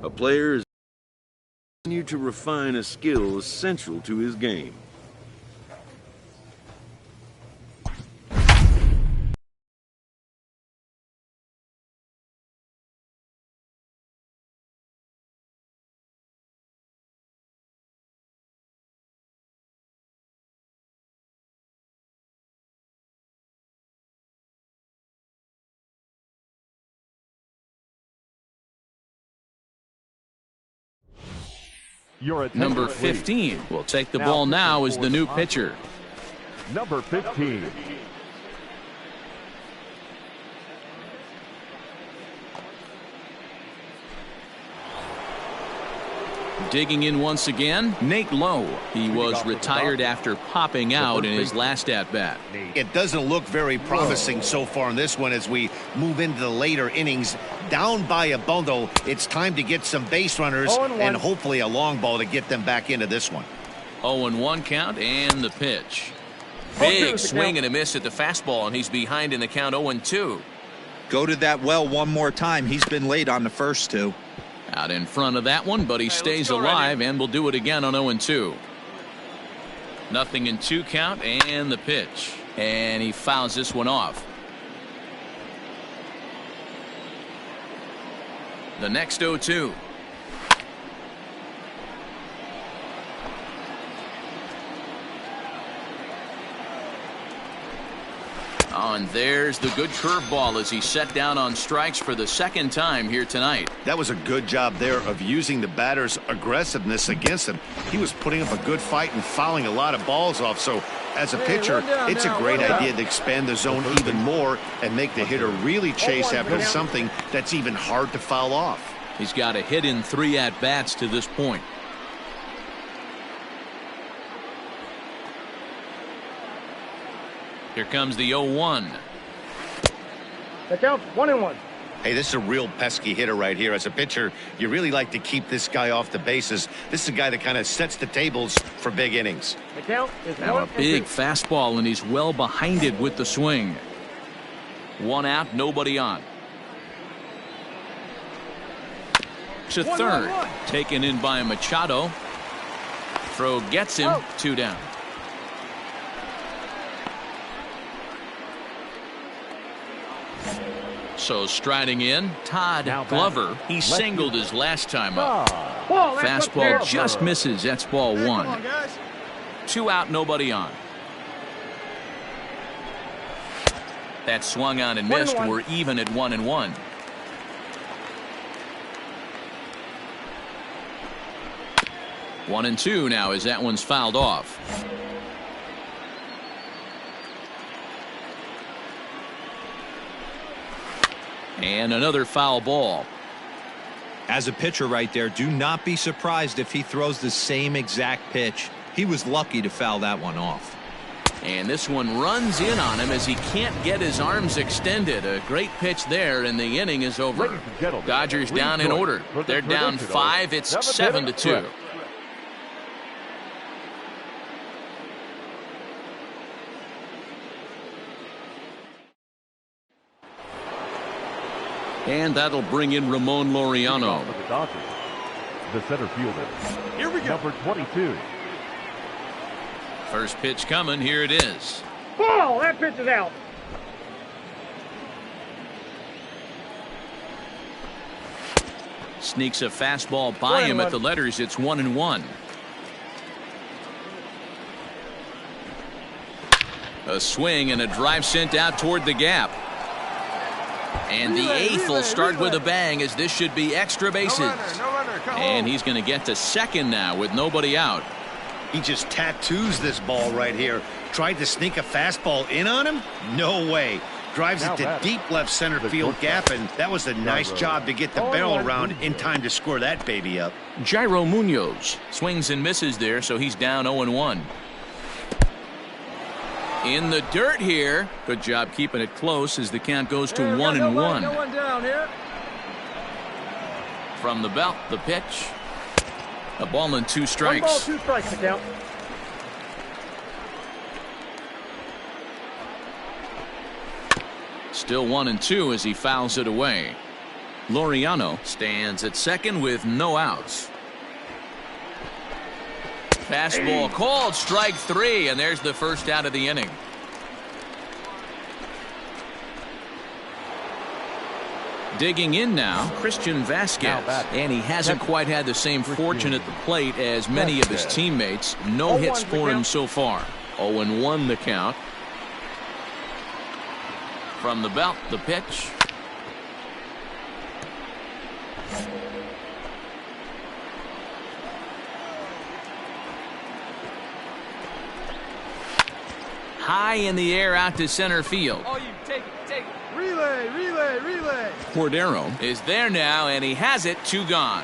A player is continue to refine a skill essential to his game. Number 15 will take the ball now as the new pitcher. Number 15. Digging in once again, Nate Lowe. He was retired after popping out in his last at-bat. It doesn't look very promising so far in this one as we move into the later innings. Down by a bundle, it's time to get some base runners and hopefully a long ball to get them back into this one. 0-1 count and the pitch. Big swing and a miss at the fastball, and he's behind in the count 0-2. Go to that well one more time. He's been late on the first two. Out in front of that one, but he stays alive and will do it again on 0-2. Nothing in 2 count and the pitch. And he fouls this one off. The next 0-2. Oh, and there's the good curveball as he set down on strikes for the second time here tonight. That was a good job there of using the batter's aggressiveness against him. He was putting up a good fight and fouling a lot of balls off. So as a pitcher, it's a great idea to expand the zone even more and make the hitter really chase after something that's even hard to foul off. He's got a hit in 3 at-bats to this point. Here comes the 0-1. That counts 1-1. Hey, this is a real pesky hitter right here. As a pitcher, you really like to keep this guy off the bases. This is a guy that kind of sets the tables for big innings. The count is now a big fastball, and he's well behind it with the swing. 1 out, nobody on. To third, taken in by Machado. Throw gets him, 2 down. So striding in, Todd Glover. He singled his last time up. Fastball just misses. That's ball 1. 2 out, nobody on. That swung on and missed. We're even at 1-1. One and 2 now as that one's fouled off. And another foul ball. As a pitcher right there, do not be surprised if he throws the same exact pitch. He was lucky to foul that one off. And this one runs in on him as he can't get his arms extended. A great pitch there, and the inning is over. Dodgers down in order. They're down 5. It's 7-2. And that'll bring in Ramon Laureano. The center fielder. Here we go. Number 22. First pitch coming. Here it is. Ball. That pitch is out. Sneaks a fastball by him at the letters. It's 1-1. A swing and a drive sent out toward the gap. And the 8th will start with a bang as this should be extra bases. And he's going to get to second now with nobody out. He just tattoos this ball right here. Tried to sneak a fastball in on him? No way. Drives it to deep left center field gap, and that was a nice job to get the barrel around in time to score that baby up. Jairo Munoz swings and misses there, so he's down 0-1. In the dirt here. Good job keeping it close as the count goes to 1-1. No one down here. From the belt, the pitch. A ball and 2 strikes. 1 ball, 2 strikes to count. Still 1-2 as he fouls it away. Laureano stands at second with no outs. Fastball called, strike 3, and there's the first out of the inning. Digging in now, Christian Vasquez, and he hasn't quite had the same fortune at the plate as many of his teammates. No hits for him so far. 0-1 the count. From the belt, the pitch. High in the air out to center field. Oh, you take it, take it. Relay, relay, relay. Cordero is there now, and he has it. 2 gone.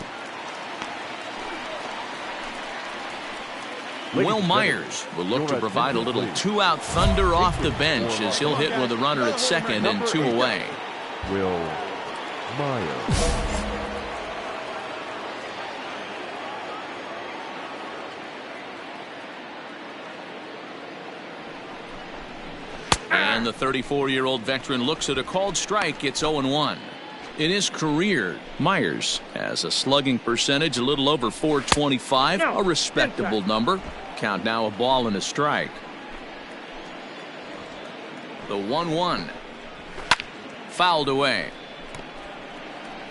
Will Myers will look to provide a little 2-out thunder off the bench as he'll hit with a runner at second and 2 away. Will Myers. And the 34-year-old veteran looks at a called strike. It's 0-1. In his career, Myers has a slugging percentage a little over .425, a respectable number. Count now a ball and a strike. The 1-1. Fouled away.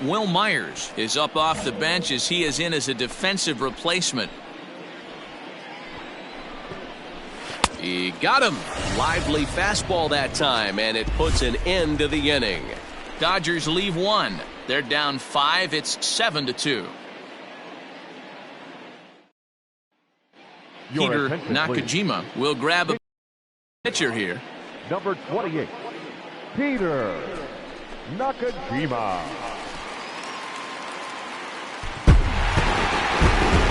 Will Myers is up off the bench as he is in as a defensive replacement. He got him. Lively fastball that time, and it puts an end to the inning. Dodgers leave 1. They're down 5. It's 7-2. Peter Nakajima will grab a pitcher here. Number 28, Peter Nakajima.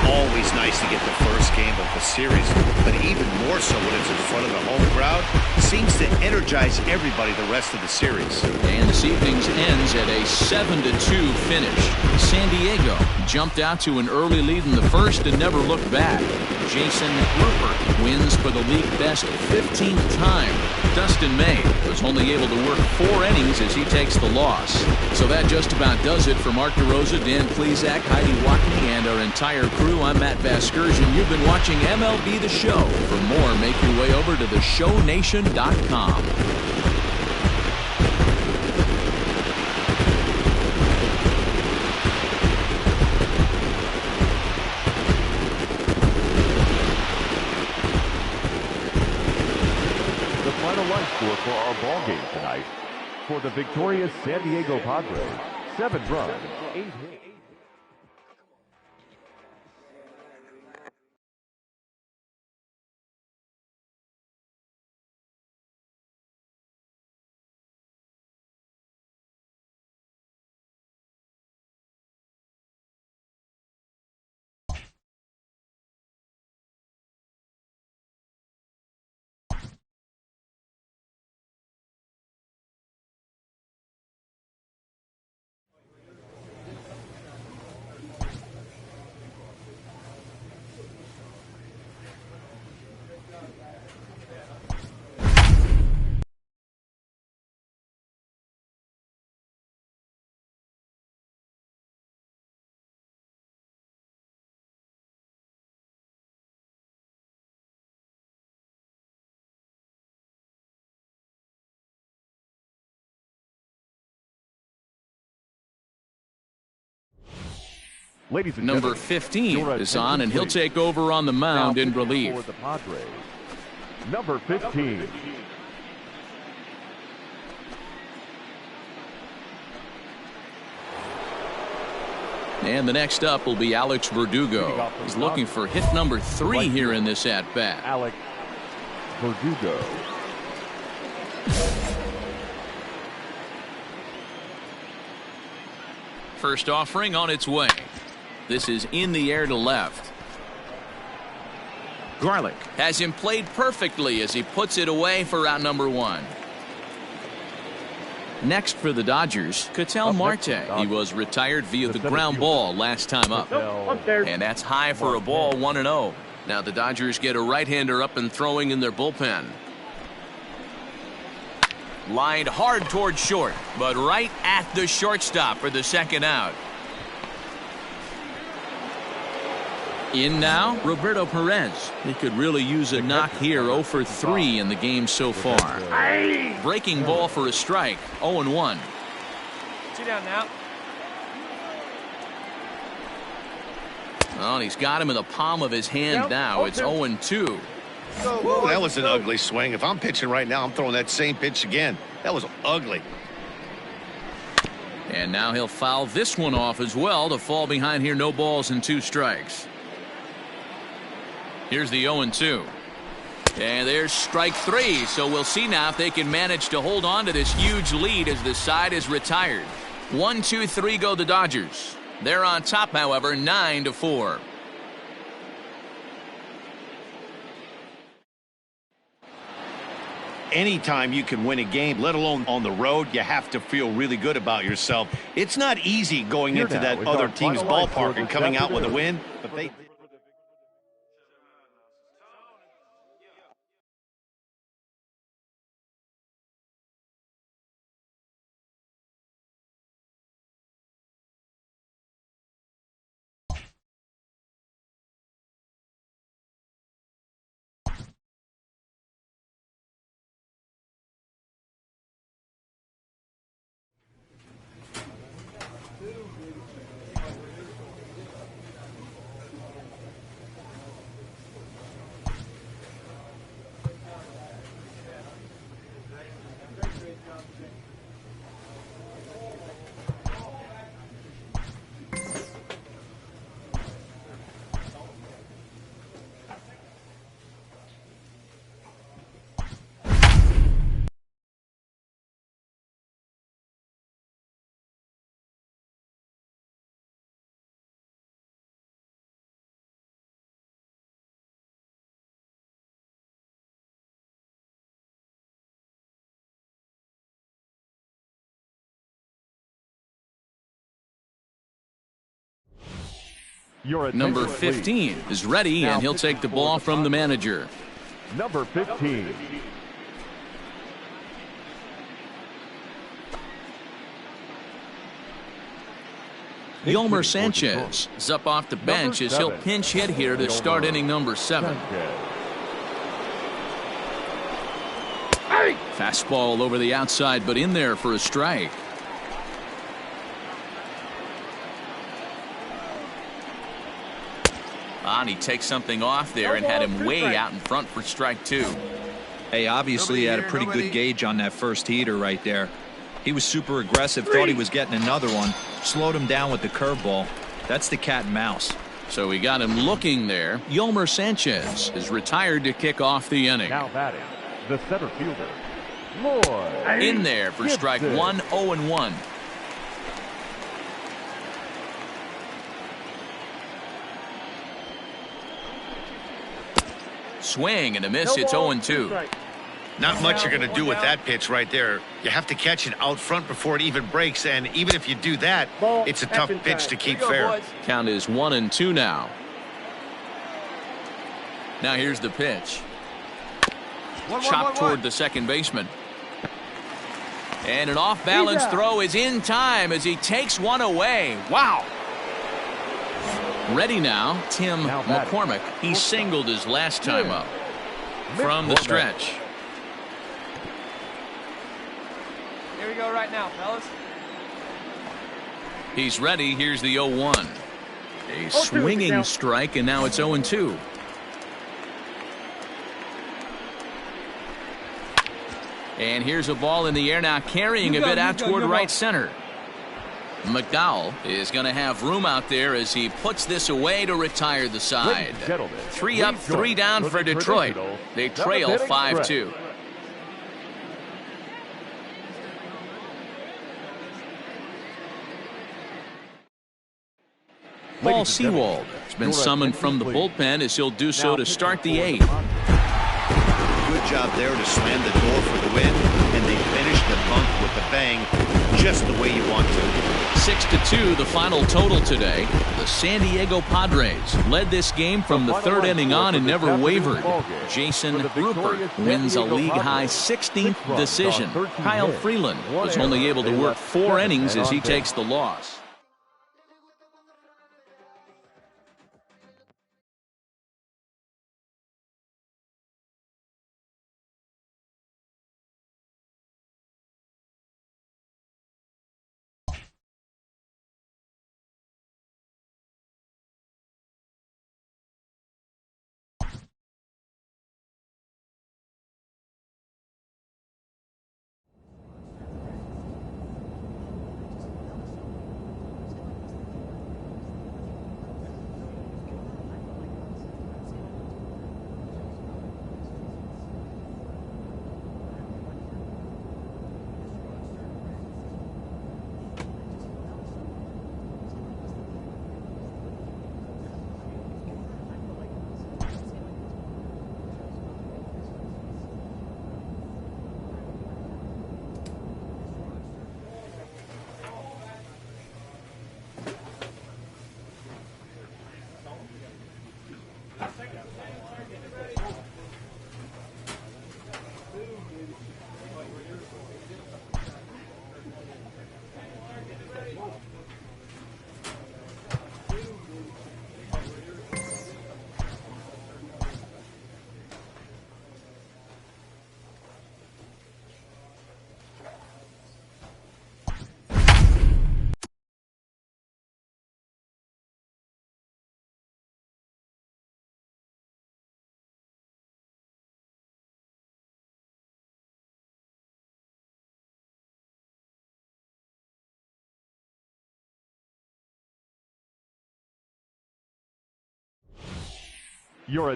Always nice to get the first game of the series, but even more so when it's in front of the home crowd. Seems to energize everybody the rest of the series. And this evening's ends at a 7-2 finish. San Diego jumped out to an early lead in the first and never looked back. Jason Rupert wins for the league best 15th time. Dustin May was only able to work 4 innings as he takes the loss. So that just about does it for Mark DeRosa, Dan Plesac, Heidi Watney, and our entire crew. I'm Matt Vasgersian. You've been watching MLB The Show. For more, make your way over to theshownation.com. Final run score for our ball game tonight. For the victorious San Diego Padres, 7 runs, 8 hits. Ladies and Number gentlemen, 15 is on, and he'll take over on the mound in relief. For the Padres, number 15. And the next up will be Alex Verdugo. He's looking for hit number 3 here in this at-bat. Alex Verdugo. First offering on its way. This is in the air to left. Garlick has him played perfectly as he puts it away for out number 1. Next for the Dodgers, Ketel Marte. He was retired via the ground ball last time up. And that's high for a ball, 1-0. Now the Dodgers get a right-hander up and throwing in their bullpen. Lined hard toward short, but right at the shortstop for the second out. In now, Roberto Perez. He could really use a knock here. 0 for 3 in the game so far. Breaking ball for a strike. 0-1. Sit down now. Well, he's got him in the palm of his hand now. It's 0-2. Ooh, that was an ugly swing. If I'm pitching right now, I'm throwing that same pitch again. That was ugly. And now he'll foul this one off as well to fall behind here. No balls and 2 strikes. Here's the 0-2. And there's strike 3. So we'll see now if they can manage to hold on to this huge lead as the side is retired. 1-2-3 go the Dodgers. They're on top, however, 9-4. Anytime you can win a game, let alone on the road, you have to feel really good about yourself. It's not easy going into that other team's ballpark and coming out with a win, but they... Number 15 is ready, and he'll take the ball from the manager. Number 15. Yolmer Sanchez is up off the bench as he'll pinch hit here to start inning number 7. Fastball over the outside, but in there for a strike. And he takes something off there and had him way out in front for strike 2. Hey, obviously he had a pretty good gauge on that first heater right there. He was super aggressive, thought he was getting another one, slowed him down with the curveball. That's the cat and mouse. So we got him looking there. Yolmer Sanchez is retired to kick off the inning. Now batting, the center fielder, Lloyd. In there for strike 1, 0-1. Swing and a miss. It's 0-2. Not much you're going to do with that pitch right there. You have to catch it out front before it even breaks, and even if you do that, it's a tough pitch to keep fair. Count is 1-2 now. Now here's the pitch. Chopped toward the second baseman. And an off-balance throw is in time as he takes one away. Wow. Ready now, Tim McCormick. He singled his last time up from the stretch. Here we go right now, fellas. He's ready. Here's the 0-1. A swinging strike, and now it's 0-2. And here's a ball in the air now, carrying a bit out toward right center. McDowell is going to have room out there as he puts this away to retire the side. 3 up, 3 down for Detroit. They trail 5-2. Paul Sewald has been summoned from the bullpen as he'll do so to start the 8th. good job there to slam the door for the win, and they finished the month with a bang, just the way you want to. 6-2 the final total today. The San Diego Padres led this game from the third inning on and never wavered. Jason Rupert wins a league-high 16th decision. Kyle Freeland was only able to work 4 innings as he takes the loss.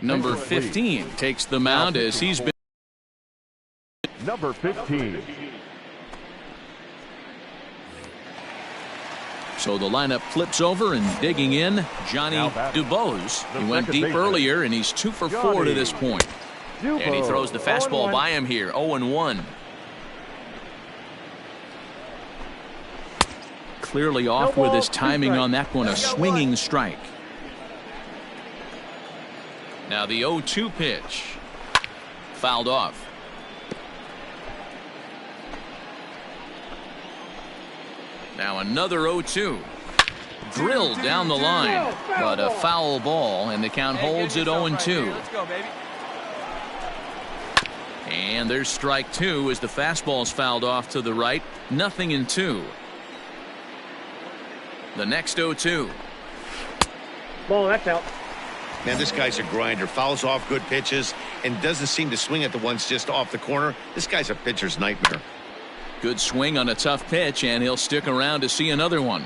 Number 15 takes the mound as he's been. Number 15. So the lineup flips over, and digging in, Johnny Dubose. He went deep earlier, and he's 2 for 4 to this point. And he throws the fastball by him here, 0-1. Clearly off with his timing on that one, a swinging strike. Now the 0-2 pitch. Fouled off. Now another 0-2. Drilled down the line, but a foul ball, and the count holds at 0-2. Let's go, baby. And there's strike 2 as the fastball's fouled off to the right. 0-2. The next 0-2. Ball, that's out. Man, this guy's a grinder. Fouls off good pitches and doesn't seem to swing at the ones just off the corner. This guy's a pitcher's nightmare. Good swing on a tough pitch, and he'll stick around to see another one.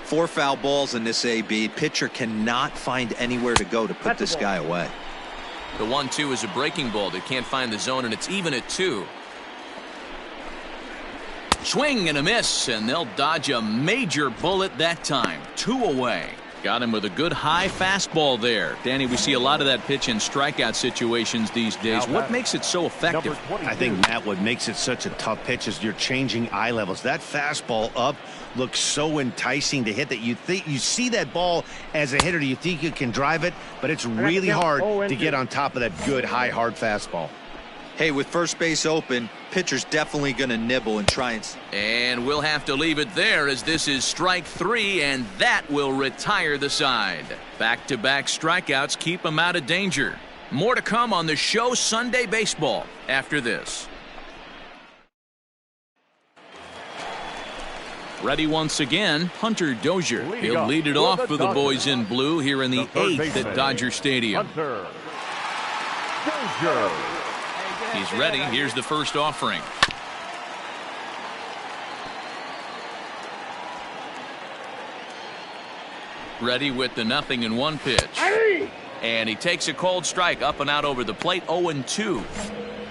4 foul balls in this AB. Pitcher cannot find anywhere to go to put this guy away. The 1-2 is a breaking ball that can't find the zone, and it's even at 2. Swing and a miss, and they'll dodge a major bullet that time. 2 away. Got him with a good high fastball there. Danny, we see a lot of that pitch in strikeout situations these days. What makes it so effective? I think, Matt, what makes it such a tough pitch is you're changing eye levels. That fastball up looks so enticing to hit that you think you see that ball as a hitter, you think you can drive it, but it's really hard to get on top of that good high hard fastball. Hey, with first base open, pitcher's definitely going to nibble and try and we'll have to leave it there, as this is strike 3, and that will retire the side. Back-to-back strikeouts keep him out of danger. More to come on the show Sunday Baseball after this. Ready once again, Hunter Dozier. He'll lead it off for the boys in blue here in the 8th at Dodger Stadium. He's ready. Here's the first offering. Ready with the 0-1 pitch. And he takes a cold strike up and out over the plate. 0-2.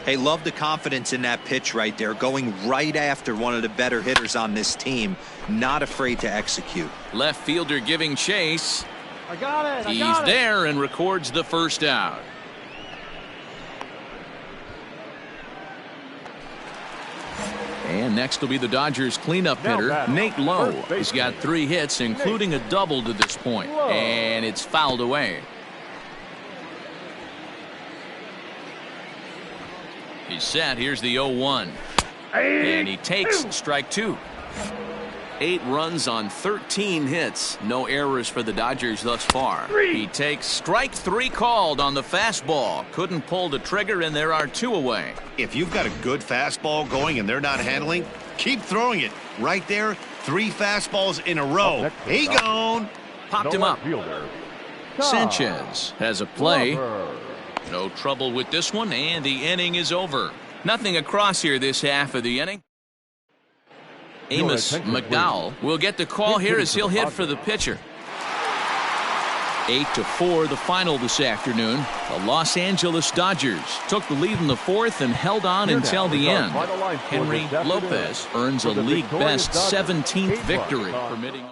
Hey, love the confidence in that pitch right there. Going right after one of the better hitters on this team. Not afraid to execute. Left fielder giving chase. I got it. He's there and records the first out. And next will be the Dodgers cleanup hitter, Nate Lowe. He's got 3 hits, including a double to this point, and it's fouled away. He's set. Here's the 0-1. And he takes strike 2. 8 runs on 13 hits. No errors for the Dodgers thus far. He takes strike 3 called on the fastball. Couldn't pull the trigger, and there are 2 away. If you've got a good fastball going and they're not handling, keep throwing it. Right there, 3 fastballs in a row. He gone. Popped him up. Sanchez has a play. No trouble with this one, and the inning is over. Nothing across here this half of the inning. Amos McDowell will get the call here as he'll hit for the pitcher. 8-4 the final this afternoon. The Los Angeles Dodgers took the lead in the 4th and held on until the end. Henry Lopez earns a league best 17th victory, permitting.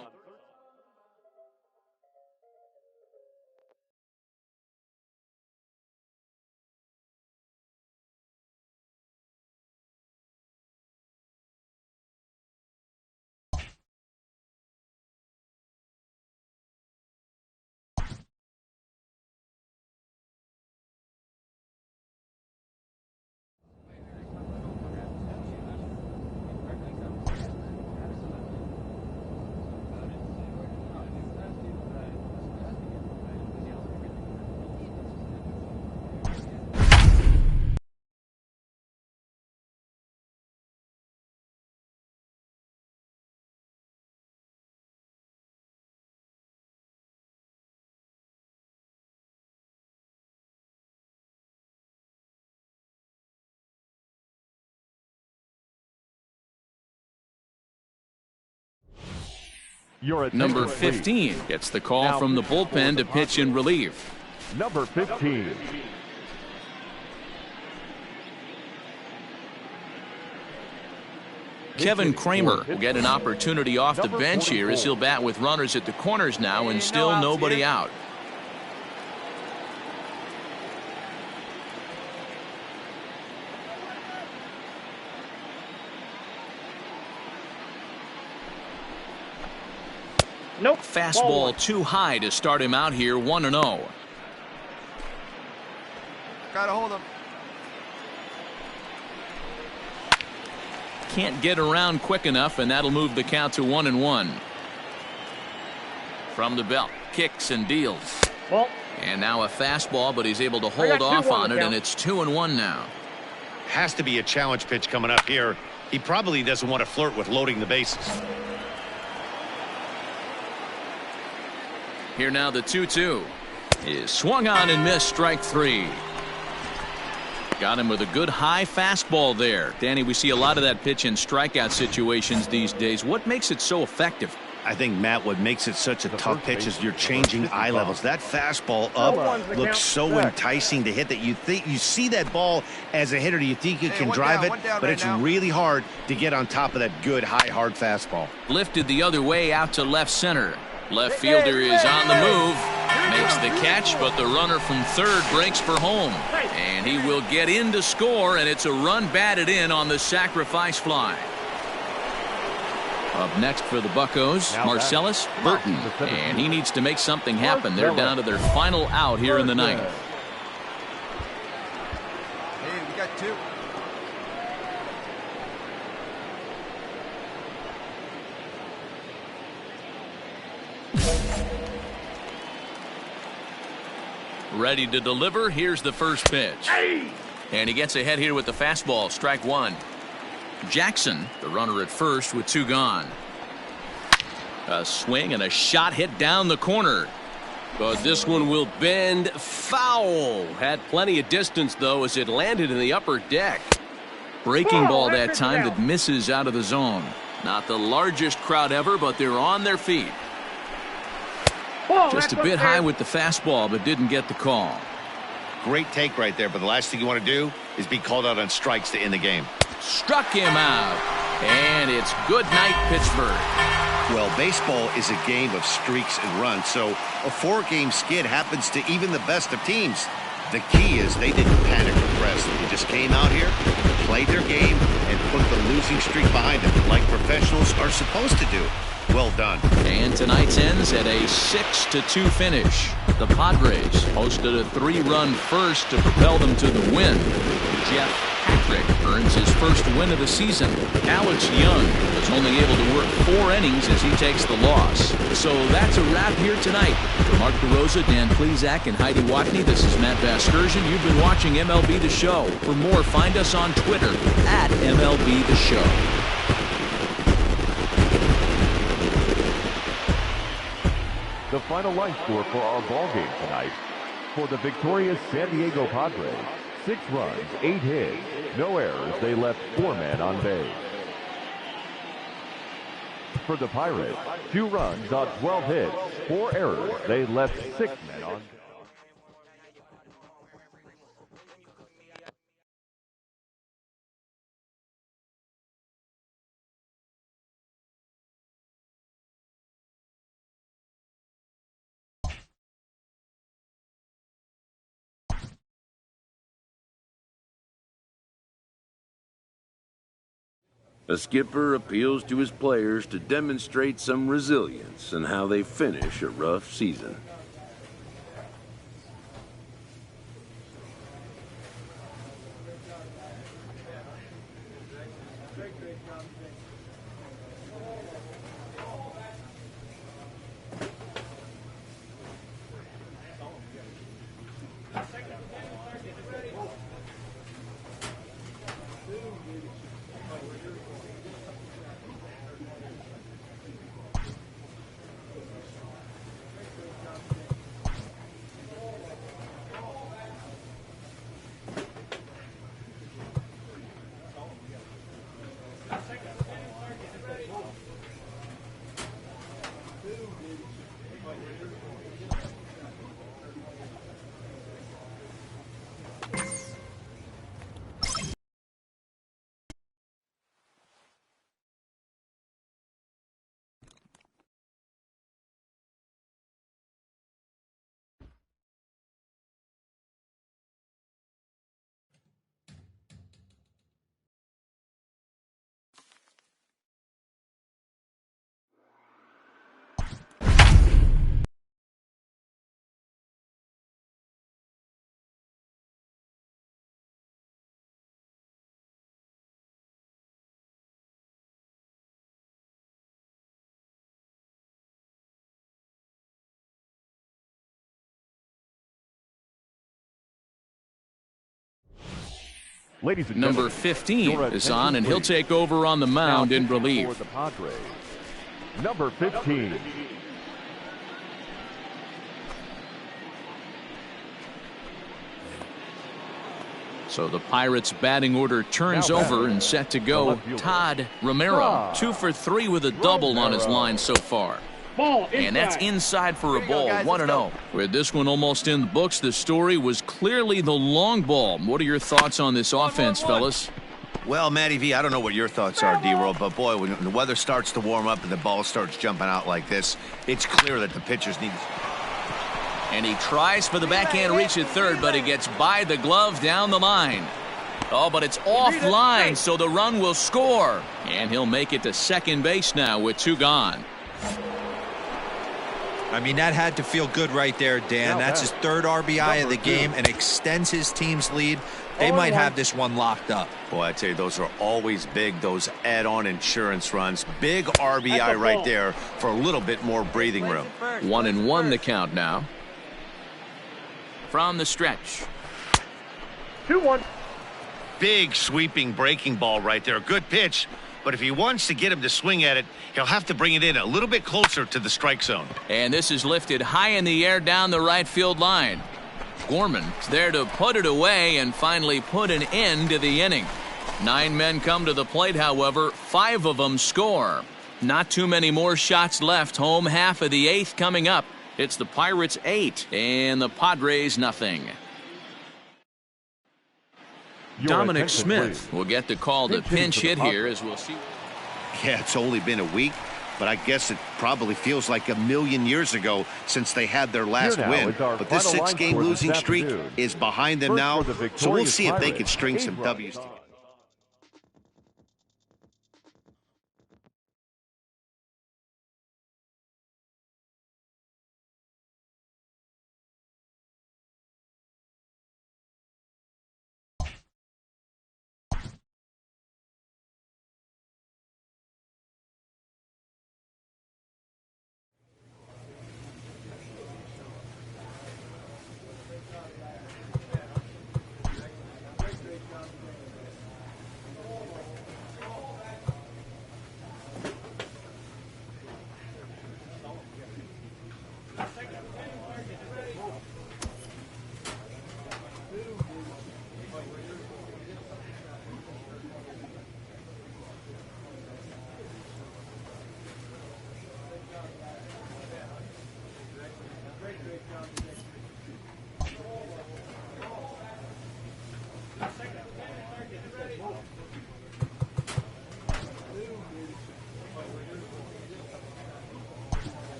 Number 15 gets the call from the bullpen to pitch in relief. Number 15. Kevin Kramer will get an opportunity off the bench here as he'll bat with runners at the corners now and still nobody out. Nope. Fastball too high to start him out here, 1-0. Gotta hold him. Can't get around quick enough, and that'll move the count to 1-1. From the belt, kicks and deals. Ball. And now a fastball, but he's able to hold off on it, and it's 2-1 now. Has to be a challenge pitch coming up here. He probably doesn't want to flirt with loading the bases. Here now the 2-2 is swung on and missed, strike 3. Got him with a good high fastball there. Danny, we see a lot of that pitch in strikeout situations these days. What makes it so effective? I think, Matt, what makes it such a tough pitch is you're changing eye levels. That fastball up looks so enticing to hit that you think you see that ball as a hitter, you think you can drive it, but it's really hard to get on top of that good high hard fastball. Lifted the other way out to left center. Left fielder is on the move, makes the catch, but the runner from third breaks for home, and he will get in to score, and it's a run batted in on the sacrifice fly. Up next for the Buccos, Marcellus Burton, and he needs to make something happen. They're down to their final out here in the ninth. Hey, we got 2. Ready to deliver. Here's the first pitch. And he gets ahead here with the fastball, strike 1. Jackson, the runner at first with 2 gone. A swing and a shot hit down the corner. But this one will bend foul. Had plenty of distance, though, as it landed in the upper deck. Breaking ball that time that misses out of the zone. Not the largest crowd ever, but they're on their feet. Just a bit high with the fastball, but didn't get the call. Great take right there, but the last thing you want to do is be called out on strikes to end the game. Struck him out, and it's good night, Pittsburgh. Well, baseball is a game of streaks and runs, so a 4-game skid happens to even the best of teams. The key is they didn't panic or press. They just came out here, played their game, and put the losing streak behind them, like professionals are supposed to do. Well done. And tonight's ends at a 6-2 finish. The Padres hosted a 3-run first to propel them to the win. Jeff Patrick earns his first win of the season. Alex Young was only able to work 4 innings as he takes the loss. So that's a wrap here tonight. For Mark DeRosa, Dan Plesac, and Heidi Watney, this is Matt Vasgersian. You've been watching MLB The Show. For more, find us on Twitter at MLB The Show. The final line score for our ball game tonight. For the victorious San Diego Padres, 6 runs, 8 hits, no errors. They left 4 men on base. For the Pirates, 2 runs on 12 hits, 4 errors. They left 6 men on base. A skipper appeals to his players to demonstrate some resilience in how they finish a rough season. Ladies and Number gentlemen, 15 is on, and he'll take over on the mound in relief. For the Padres, number 15. So the Pirates' batting order turns over and set to go. Todd Romero, 2 for 3 with a double on his line so far. Ball inside. And that's inside for a ball, guys, 1-0. With this one almost in the books, the story was clearly the long ball. What are your thoughts on this offense, fellas? Well, Matty V, I don't know what your thoughts are, D-Roll, but boy, when the weather starts to warm up and the ball starts jumping out like this, it's clear that the pitchers need... And he tries for the backhand reach at third, but he gets by the glove down the line. Oh, but it's offline, so the run will score. And he'll make it to second base now with 2 gone. I mean, that had to feel good right there, Dan. That's his 3rd RBI of the game and extends his team's lead. They might have this one locked up. Boy, I tell you, those are always big, those add-on insurance runs. Big RBI right there for a little bit more breathing room. 1-1 the count now. From the stretch. 2-1. Big sweeping breaking ball right there. Good pitch. But if he wants to get him to swing at it, he'll have to bring it in a little bit closer to the strike zone. And this is lifted high in the air down the right field line. Gorman is there to put it away and finally put an end to the inning. 9 men come to the plate, however. 5 of them score. Not too many more shots left. Home half of the 8th coming up. It's the Pirates 8 and the Padres nothing. Dominic Smith will get the call to pinch hit here, as we'll see. Yeah, it's only been a week, but I guess it probably feels like a million years ago since they had their last win. But this 6-game losing streak is behind them now, so we'll see if they can string some W's together.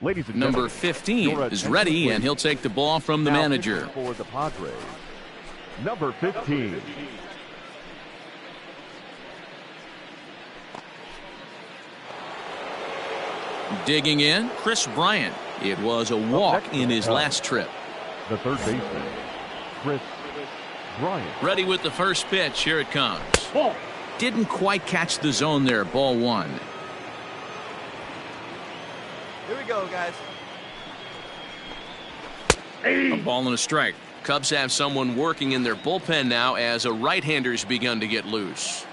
Ladies and Number gentlemen, 15 your is attention, ready, and please. he'll take the ball from the Now manager. pitching for the Padres, number 15. Digging in, Chris Bryant. It was a walk in his last trip. The third baseman, Chris Bryant. Ready with the first pitch. Here it comes. Ball. Didn't quite catch the zone there. Ball one. Here we go, guys. A ball and a strike. Cubs have someone working in their bullpen now as a right-hander's begun to get loose.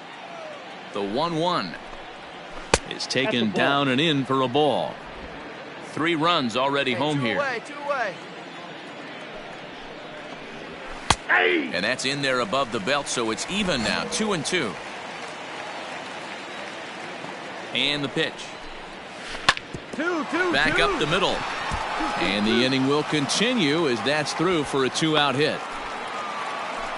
The 1-1 is taken down and in for a ball. 3 runs already home here. Two away. And that's in there above the belt, so it's even now. 2-2. And the pitch. Back up the middle. And the inning will continue as that's through for a 2-out hit.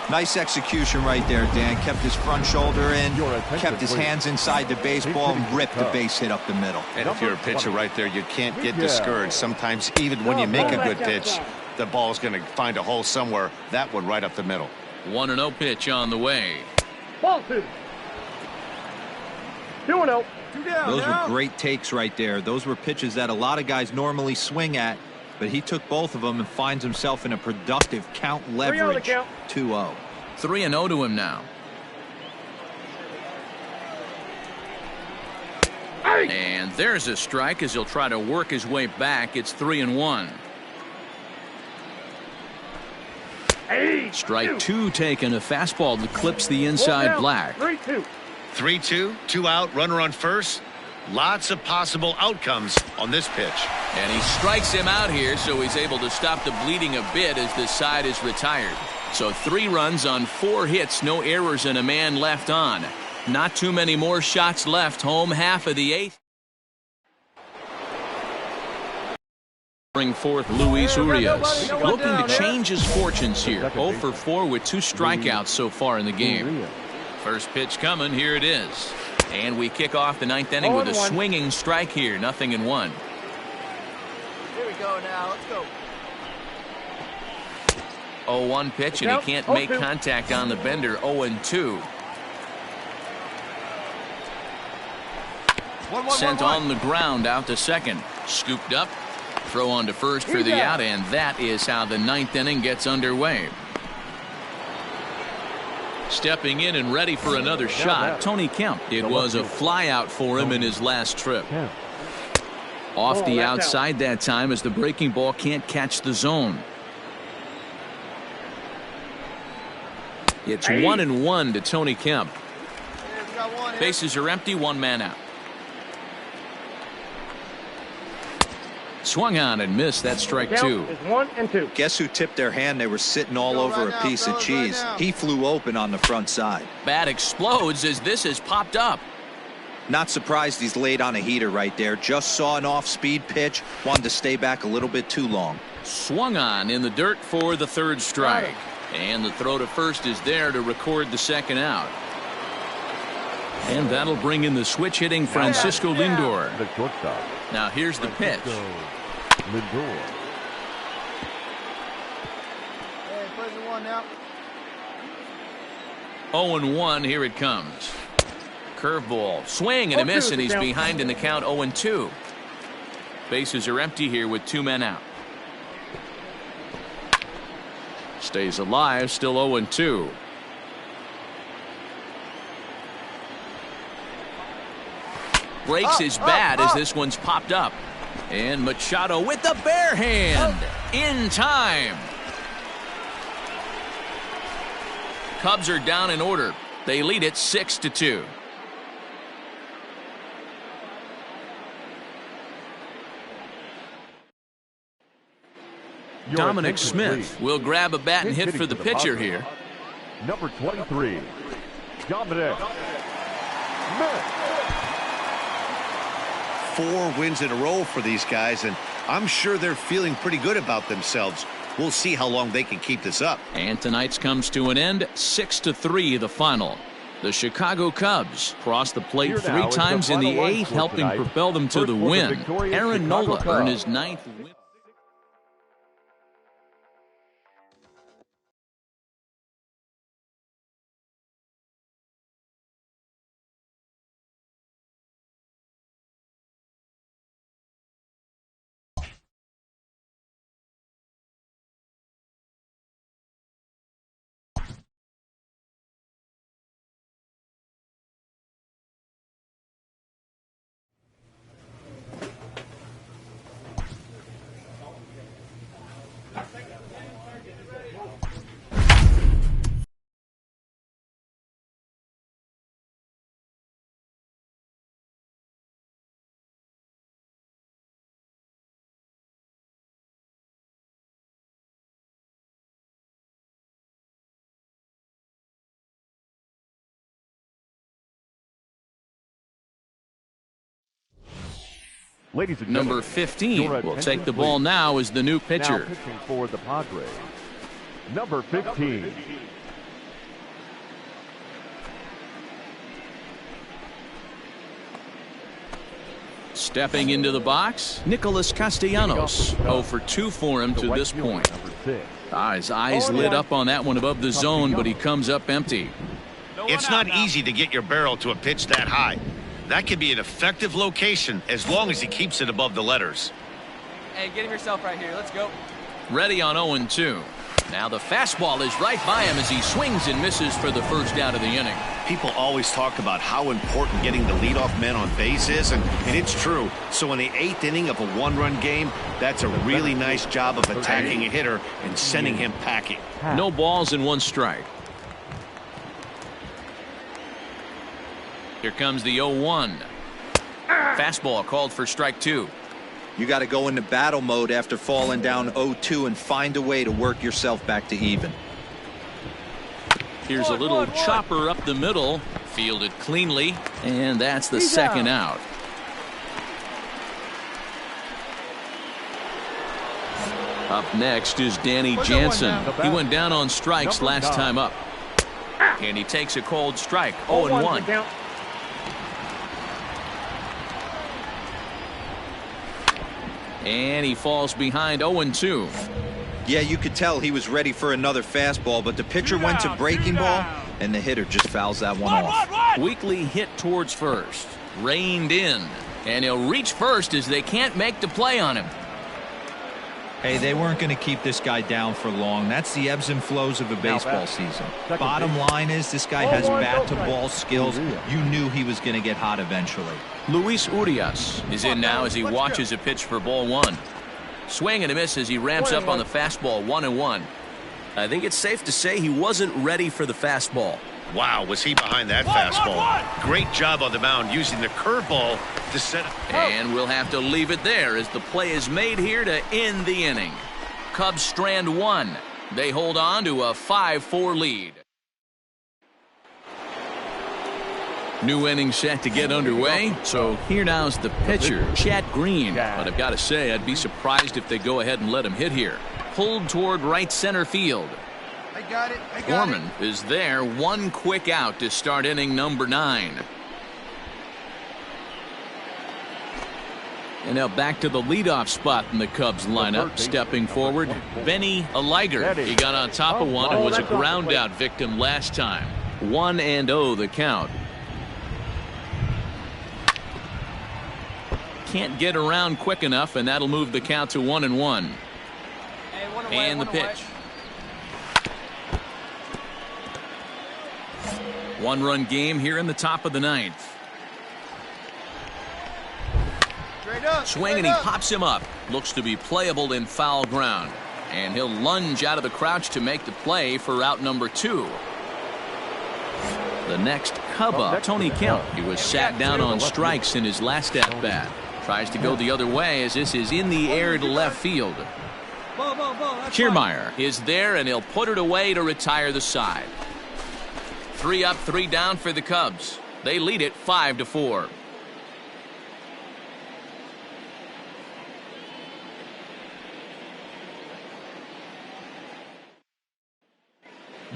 Nice execution right there, Dan. Kept his front shoulder in, kept his hands inside the baseball, and ripped the base hit up the middle. And if you're a pitcher right there, you can't get discouraged. Sometimes even when you make a good pitch, the ball's going to find a hole somewhere. That one right up the middle. 1-0 pitch on the way. Ball 2. 2-0. Those were great takes right there. Those were pitches that a lot of guys normally swing at, but he took both of them and finds himself in a productive count leverage. 2-0. 3-0 to him now. And there's a strike as he'll try to work his way back. It's 3-1. Strike 2 taken. A fastball that clips the inside black. 3-2. 3-2, 2 out, runner on first. Lots of possible outcomes on this pitch. And he strikes him out here, so he's able to stop the bleeding a bit as this side is retired. So 3 runs on 4 hits, no errors, and a man left on. Not too many more shots left. Home half of the 8th. Bring forth Luis Urias, looking to change his fortunes here. 0 for 4 with 2 strikeouts so far in the game. First pitch coming. Here it is. And we kick off the 9th inning with a swinging strike here. 0-1. Here we go now. Let's go. 0-1 pitch, and he can't make contact on the bender. 0-2. Sent on the ground out to second. Scooped up. Throw on to first for the out, and that is how the 9th inning gets underway. Stepping in and ready for another shot, Tony Kemp. It was a flyout for him in his last trip. Off the outside that time as the breaking ball can't catch the zone. It's 1-1 to Tony Kemp. Bases are empty, 1 man out. Swung on and missed. That strike Count two. is 1 and 2. Guess who tipped their hand? They were sitting all over a piece of cheese. He flew open on the front side. Bat explodes as this has popped up. Not surprised he's laid on a heater right there. Just saw an off-speed pitch. Wanted to stay back a little bit too long. Swung on in the dirt for the third strike. And the throw to first is there to record the second out. And that'll bring in the switch hitting Francisco Lindor. The shortstop. Now here's the pitch. Lindor. Hey, pressing 1 now. 0-1. Here it comes. Curveball. Swing and a miss, and he's behind in the count 0-2. Bases are empty here with 2 men out. Stays alive, still 0-2. Breaks his bat as this one's popped up. And Machado with the bare hand. In time. Cubs are down in order. They lead it 6-2. Dominic Smith will grab a bat and hit for the pitcher here. Number 23, Dominic Smith. 4 wins in a row for these guys, and I'm sure they're feeling pretty good about themselves. We'll see how long they can keep this up. And tonight's comes to an end. 6-3 the final. The Chicago Cubs crossed the plate 3 times in the 8th, helping propel them to the win. Aaron Nola earned his 9th win. Ladies and Number gentlemen, 15 will take the ball now as the new now pitcher. pitching for the Padres. Number 15. Stepping into the box, Nicholas Castellanos. 0 for 2 for him to this point. Number 6. His eyes lit up on that one above the zone, but he comes up empty. It's not easy to get your barrel to a pitch that high. That can be an effective location as long as he keeps it above the letters. Hey, get him yourself right here. Let's go. Ready on 0-2. Now the fastball is right by him as he swings and misses for the first out of the inning. People always talk about how important getting the leadoff man on base is, and it's true. So in the 8th inning of a 1-run game, that's a really nice job of attacking a hitter and sending him packing. No balls and 1 strike. Here comes the 0-1. Fastball called for strike 2. You got to go into battle mode after falling down 0-2 and find a way to work yourself back to even. Here's a little chopper up the middle, fielded cleanly, and that's the second out. Up next is Danny Jansen. He went down on strikes last time up. And he takes a cold strike. 0-1. And he falls behind 0-2. Yeah, you could tell he was ready for another fastball, but the pitcher went to breaking ball, and the hitter just fouls that one off. Weakly hit towards first. Reined in. And he'll reach first as they can't make the play on him. Hey, they weren't going to keep this guy down for long. That's the ebbs and flows of a baseball season. Bottom line is this guy has bat-to-ball skills. You knew he was going to get hot eventually. Luis Urias is in now as he watches a pitch for ball 1. Swing and a miss as he ramps up on the fastball. 1-1. I think it's safe to say he wasn't ready for the fastball. Wow, was he behind that fastball. Great job on the mound using the curveball to set up. And we'll have to leave it there as the play is made here to end the inning. Cubs strand one. They hold on to a 5-4 lead. New inning set to get underway. So here now is the pitcher, Chad Green. But I've got to say, I'd be surprised if they go ahead and let him hit here. Pulled toward right center field. I got it. Gorman is there. One quick out to start inning number 9. And now back to the leadoff spot in the Cubs lineup. Stepping forward, Benny Aliger. He got on top of one and was a ground out victim last time. 1-0 the count. Can't get around quick enough, and that'll move the count to 1-1. And the pitch. One-run game here in the top of the 9th. Swing, and he pops him up. Looks to be playable in foul ground. And he'll lunge out of the crouch to make the play for out number 2. The next Cub up, Tony Kemp. He was sat down on strikes in his last at-bat. Tries to go the other way as this is in the air to left field. Kiermaier is there, and he'll put it away to retire the side. 3 up, 3 down for the Cubs. They lead it 5-4.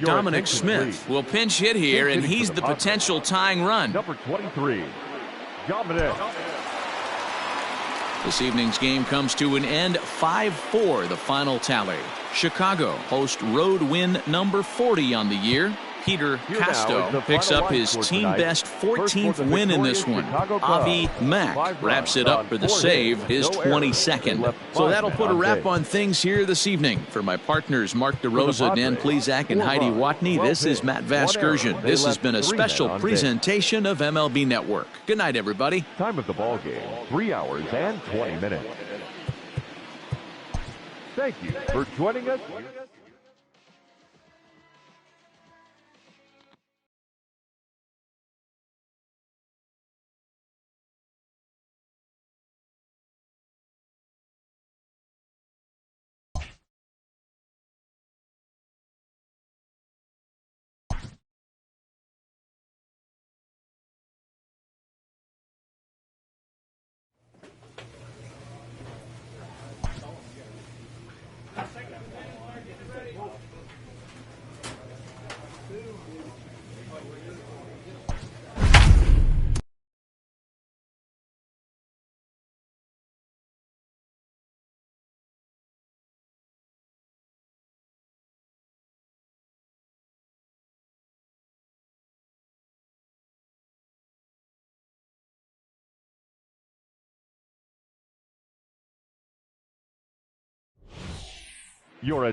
Dominic Smith will pinch hit here, and he's the potential tying run. Number 23, Dominic. This evening's game comes to an end. 5-4 the final tally. Chicago host road win number 40 on the year. Peter Casto picks up his team-best 14th win in this one. Avi Mack wraps it up for the save, his 22nd. So that'll put a wrap on things here this evening. For my partners Mark DeRosa, Dan Plezak, and Heidi Watney, this is Matt Vasgersian. This has been a special presentation of MLB Network. Good night, everybody. Time of the ball game, 3 hours and 20 minutes. Thank you for joining us.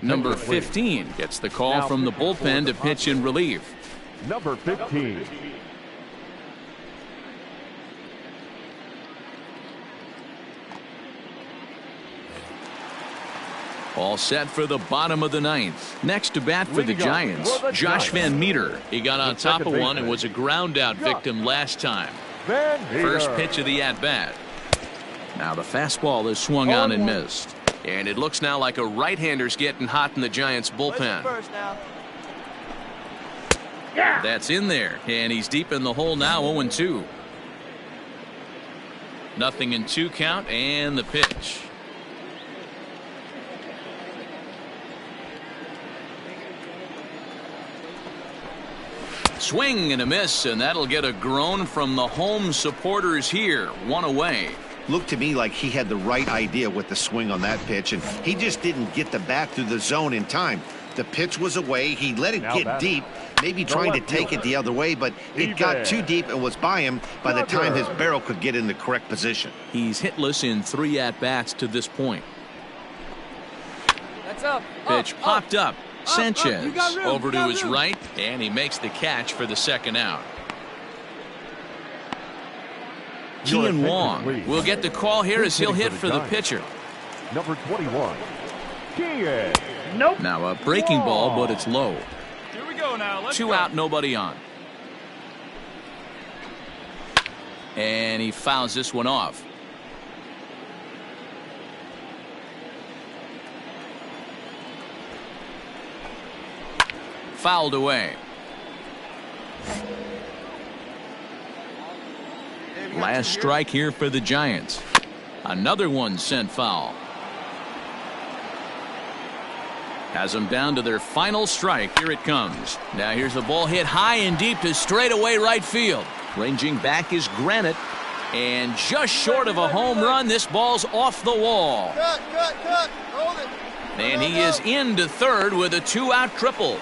Number 15 gets the call from the bullpen to pitch in relief. Number 15. All set for the bottom of the 9th. Next to bat for the Giants, Josh Van Meter. He got on top of one and was a ground out victim last time. First pitch of the at-bat. Now the fastball is swung on and missed. And it looks now like a right-hander's getting hot in the Giants bullpen. That's in there, and he's deep in the hole now, 0-2. Nothing in 2 count, and the pitch. Swing and a miss, and that'll get a groan from the home supporters here. 1 away. Looked to me like he had the right idea with the swing on that pitch, and he just didn't get the bat through the zone in time. The pitch was away. He let it get deep, maybe trying to take it the other way, but it got too deep and was by him by the time his barrel could get in the correct position. He's hitless in 3 at-bats to this point. That's up. Pitch popped up. Sanchez over to his right, and he makes the catch for the 2nd out. Kian Wong will get the call here as he'll hit for the pitcher. Number 21. Kian. Nope. Now a breaking ball, but it's low. Here we go now. Let's 2 go. out, nobody on. And he fouls this one off. Fouled away. Last strike here for the Giants. Another one sent foul. Has them down to their final strike. Here it comes. Now here's the ball hit high and deep to straightaway right field. Ranging back is Granite. And just short of a home run, this ball's off the wall. Cut. Hold it. And he is into third with a 2-out triple.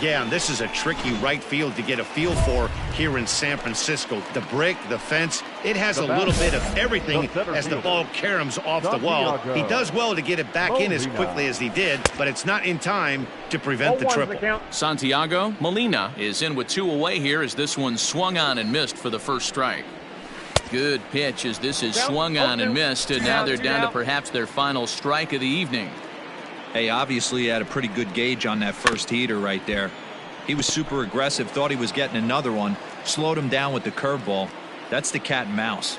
Yeah, and this is a tricky right field to get a feel for here in San Francisco. The brick, the fence, it has a little bit of everything as the ball caroms off the wall. He does well to get it back in as quickly as he did, but it's not in time to prevent the triple. Santiago Molina is in with 2 away here as this one swung on and missed for the first strike. Good pitch as this is swung on and missed, and now they're down to perhaps their final strike of the evening. Hey, obviously he had a pretty good gauge on that first heater right there. He was super aggressive, thought he was getting another one, slowed him down with the curveball. That's the cat and mouse.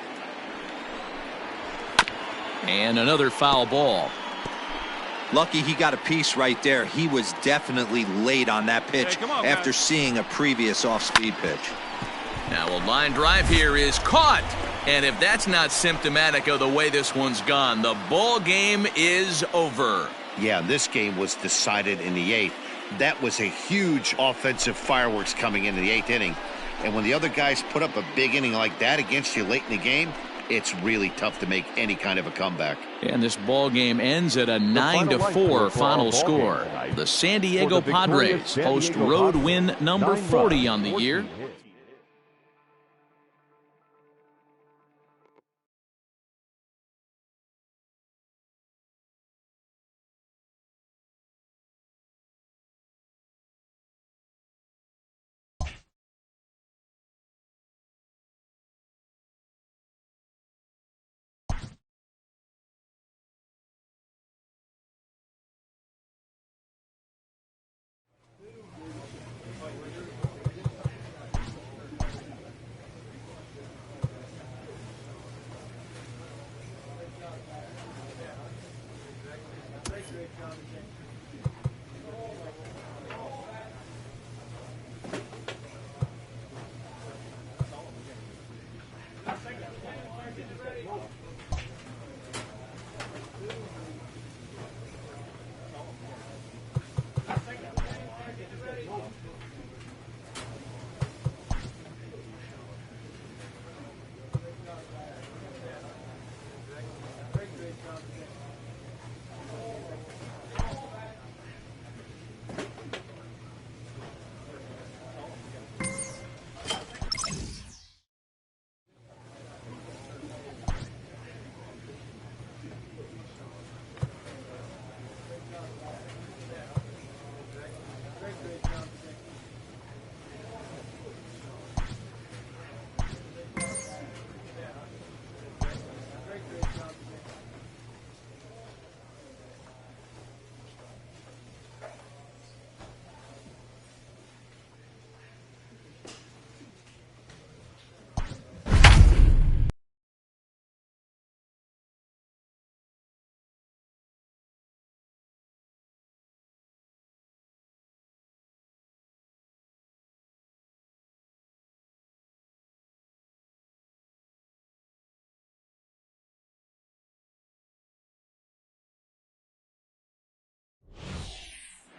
And another foul ball. Lucky he got a piece right there. He was definitely late on that pitch after seeing a previous off-speed pitch. Now a line drive here is caught. And if that's not symptomatic of the way this one's gone, the ball game is over. Yeah, this game was decided in the 8th. That was a huge offensive fireworks coming into the 8th inning. And when the other guys put up a big inning like that against you late in the game, it's really tough to make any kind of a comeback. And this ball game ends at a 9-4 final score. The San Diego Padres post road win number 40 on the year.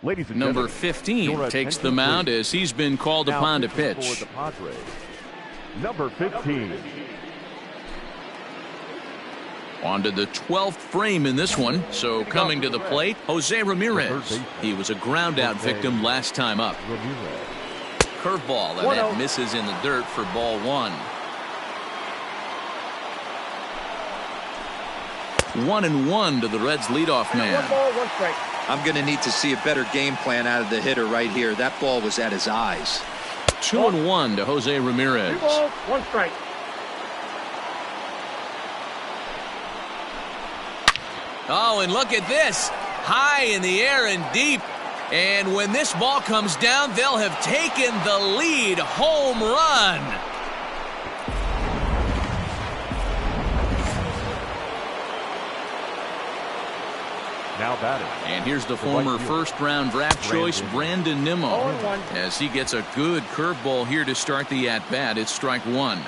Ladies and Number gentlemen, 15 takes the mound as he's been called upon to pitch. For the Padres, number 15. On to the 12th frame in this one. So coming to the plate, Jose Ramirez. He was a ground out victim last time up. Curveball, and that misses in the dirt for ball 1. 1-1 to the Reds leadoff man. 1 ball, 1 strike. I'm going to need to see a better game plan out of the hitter right here. That ball was at his eyes. 2-1 to Jose Ramirez. 2 balls, 1 strike. Oh, and look at this. High in the air and deep. And when this ball comes down, they'll have taken the lead. Home run. Now batting. And here's the former first-round draft choice, Brandon Nimmo, as he gets a good curveball here to start the at-bat. It's strike one.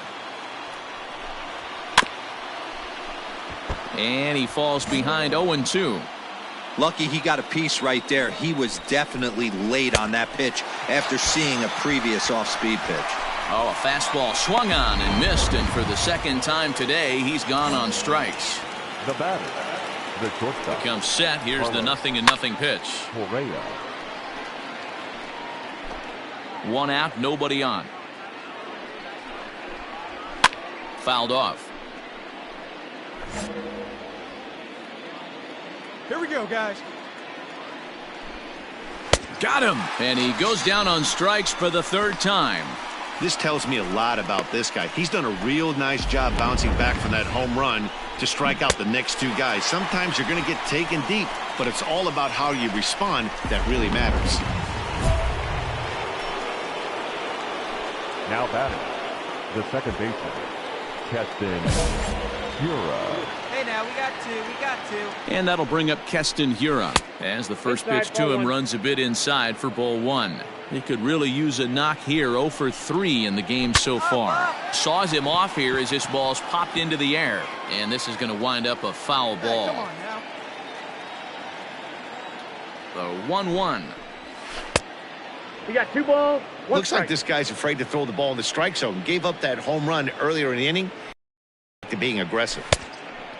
And he falls behind 0-2. Lucky he got a piece right there. He was definitely late on that pitch after seeing a previous off-speed pitch. Oh, a fastball swung on and missed, and for the second time today, he's gone on strikes. The batter, the shortstop. Becomes set. Here's the 0-0 pitch. Correa. 1 out, nobody on. Fouled off. Here we go, guys. Got him. And he goes down on strikes for the third time. This tells me a lot about this guy. He's done a real nice job bouncing back from that home run to strike out the next two guys. Sometimes you're going to get taken deep, but it's all about how you respond that really matters. Now batting, the second baseman, Keston Hiura. Hey, now, we got two. And that'll bring up Keston Hiura as the first pitch to him runs a bit inside for ball one. He could really use a knock here. 0 for 3 in the game so far. Saws him off here as this ball's popped into the air. And this is going to wind up a foul ball. Come on now. The 1-1. We got 2 balls, 1 Looks strike. like this guy's afraid to throw the ball in the strike zone. Gave up that home run earlier in the inning to being aggressive.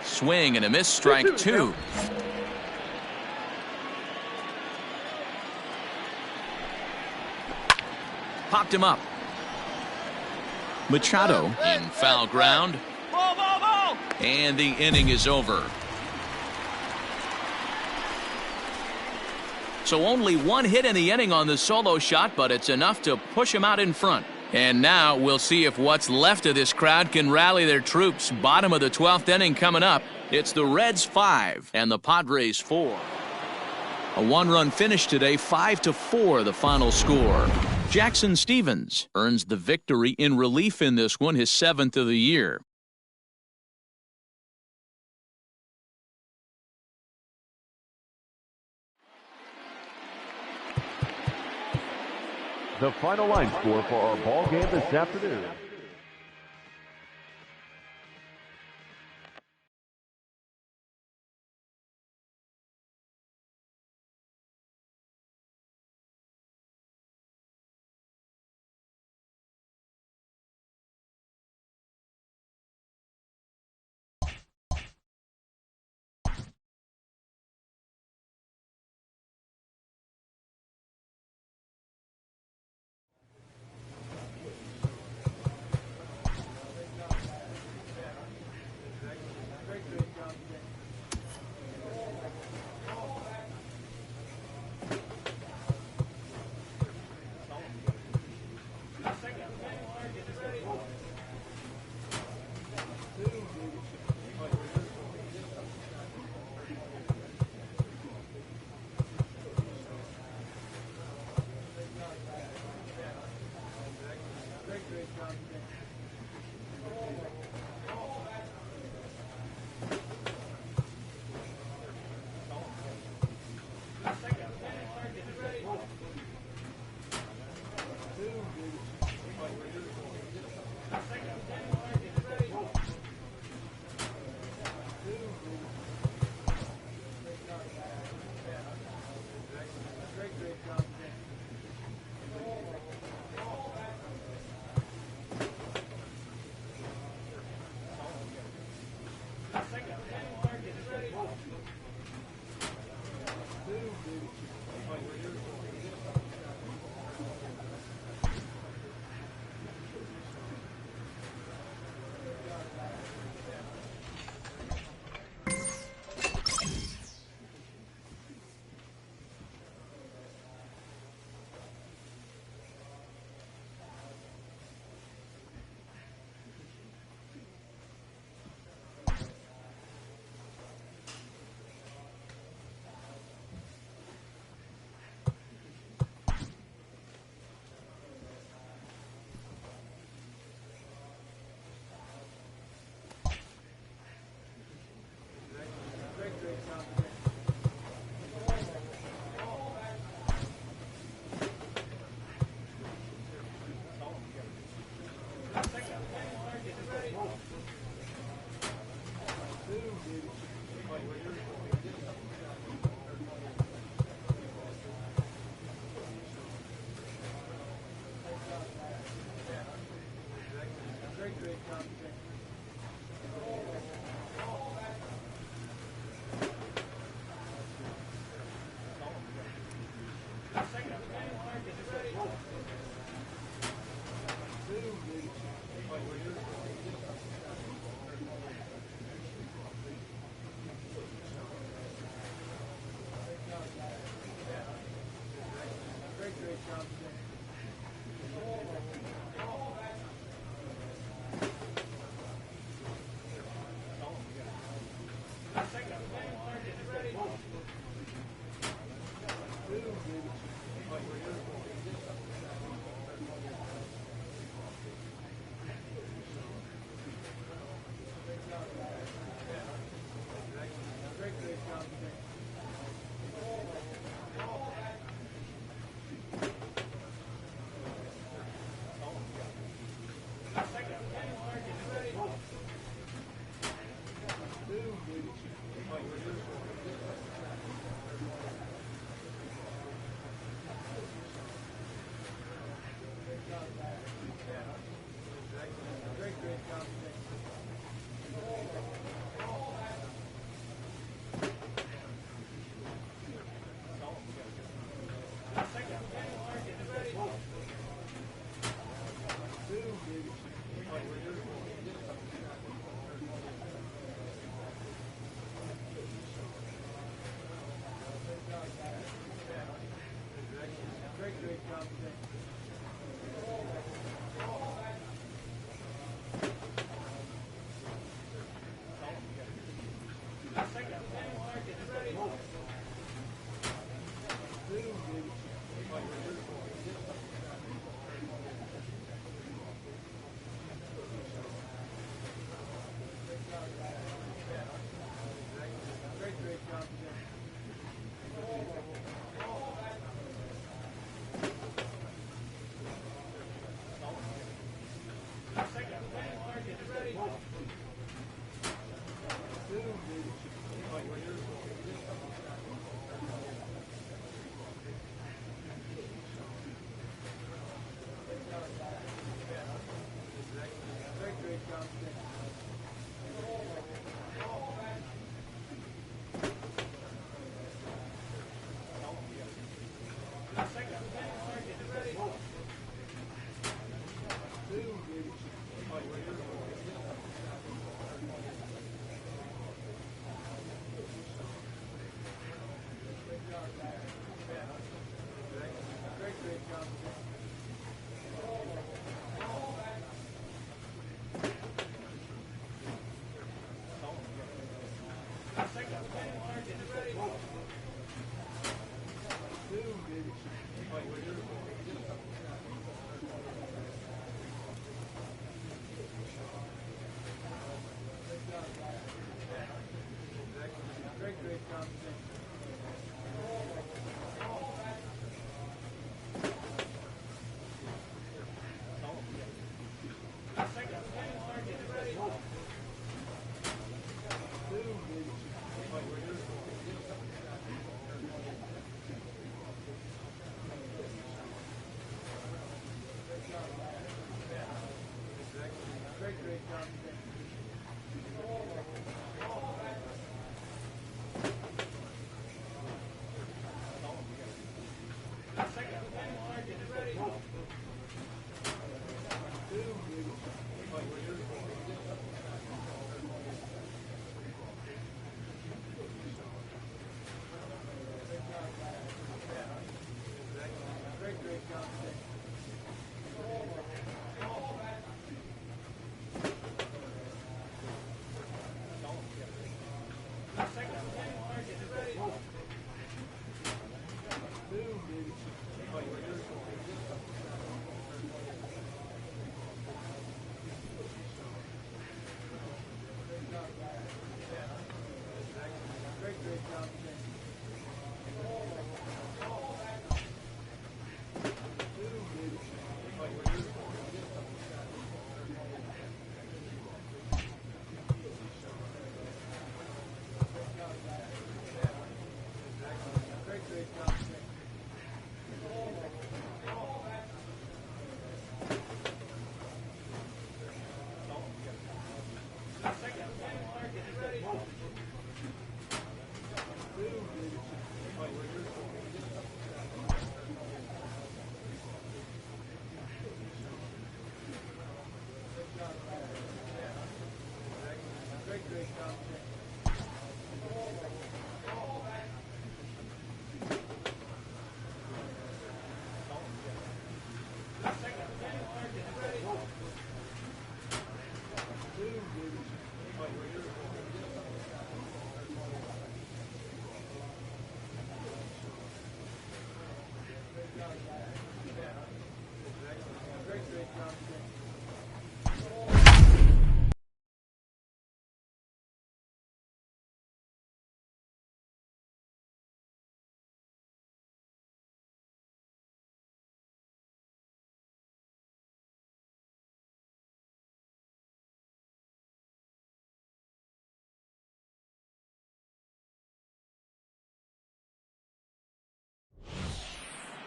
Swing and a miss, strike 2. Popped him up. Machado in foul ground. Ball. And the inning is over. So only 1 hit in the inning on the solo shot, but it's enough to push him out in front. And now we'll see if what's left of this crowd can rally their troops. Bottom of the 12th inning coming up. It's the Reds 5 and the Padres 4. A 1-run finish today, 5-4 the final score. Jackson Stevens earns the victory in relief in this one, his 7th of the year. The final line score for our ball game this afternoon.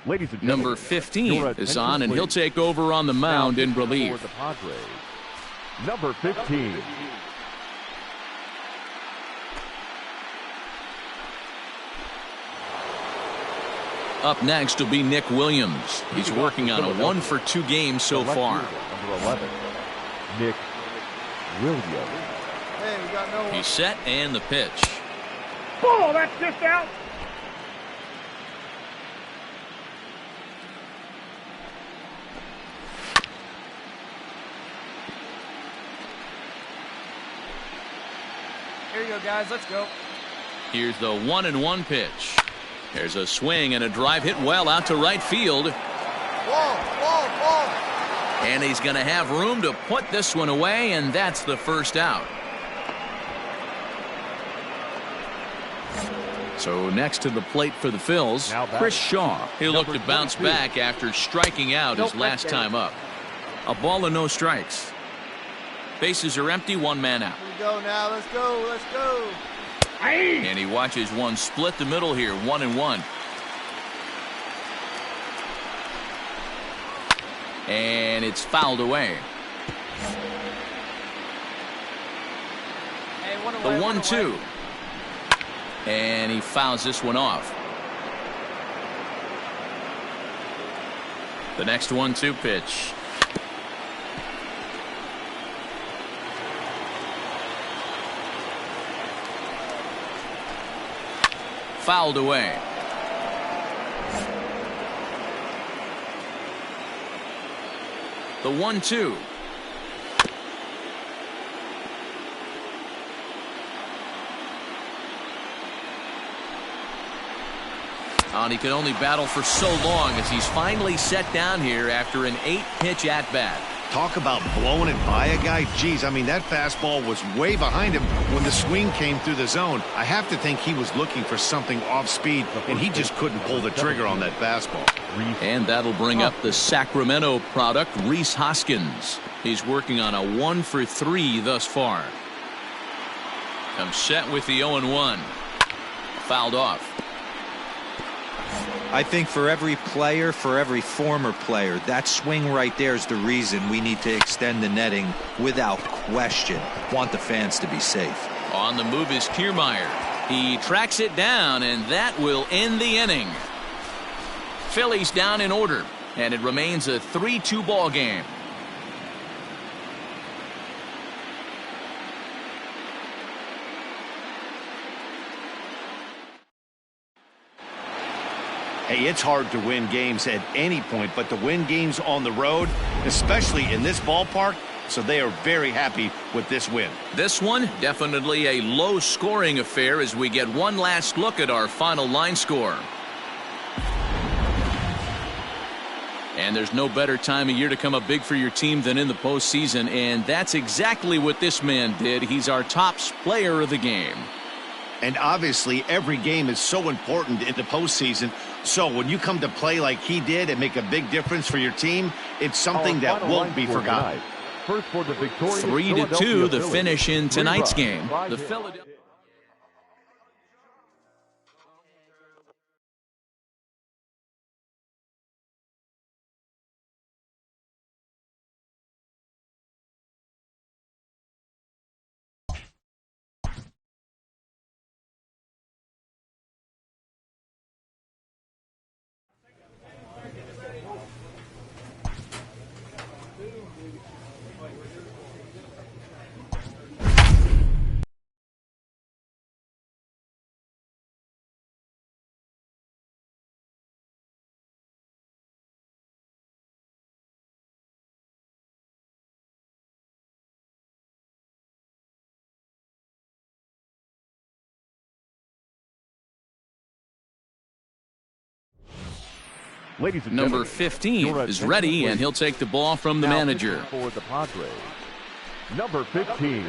Ladies and Number gentlemen, 15 your is attention, on, and he'll please. take over on the mound in For relief. the Padres, number 15. Up next will be Nick Williams. He's working on a 1-for-2 game so far. Number 11, Nick Williams. Hey, we got no one. He's set, and the pitch. Ball, that's just out. Here you go, guys. Let's go. Here's the 1-1 pitch. There's a swing and a drive hit well out to right field. Wall. And he's going to have room to put this one away, and that's the first out. So next to the plate for the Phils, Chris Shaw. He'll look to bounce back after striking out his last time up. A ball and no strikes. Bases are empty, one man out. Here we go now. Let's go. Let's go. And he watches one split the middle here, 1-1. And it's fouled away. Hey, one The away, 1-2. And he fouls this one off. The next 1-2 pitch. Fouled away. The 1-2. And he could only battle for so long as he's finally set down here after an 8-pitch at-bat. Talk about blowing it by a guy. Geez, I mean, that fastball was way behind him when the swing came through the zone. I have to think he was looking for something off speed, and he just couldn't pull the trigger on that fastball. And that'll bring up the Sacramento product, Rhys Hoskins. He's working on a 1-for-3 thus far. I'm set with the 0-1. Fouled off. I think for every player, for every former player, that swing right there is the reason we need to extend the netting without question. Want the fans to be safe. On the move is Kiermaier. He tracks it down, and that will end the inning. Phillies down in order, and it remains a 3-2 ball game. Hey, it's hard to win games at any point, but to win games on the road, especially in this ballpark, so they are very happy with this win. This one, definitely a low-scoring affair as we get one last look at our final line score. And there's no better time of year to come up big for your team than in the postseason, and that's exactly what this man did. He's our top player of the game. And obviously, every game is so important in the postseason. So when you come to play like he did and make a big difference for your team, it's something that won't be forgotten. First for the victorious 3-2, the finish in tonight's game. The Philadelphia. Ladies and Number gentlemen, 15 is ready, and he'll take the ball from the manager. For the Padres, number 15.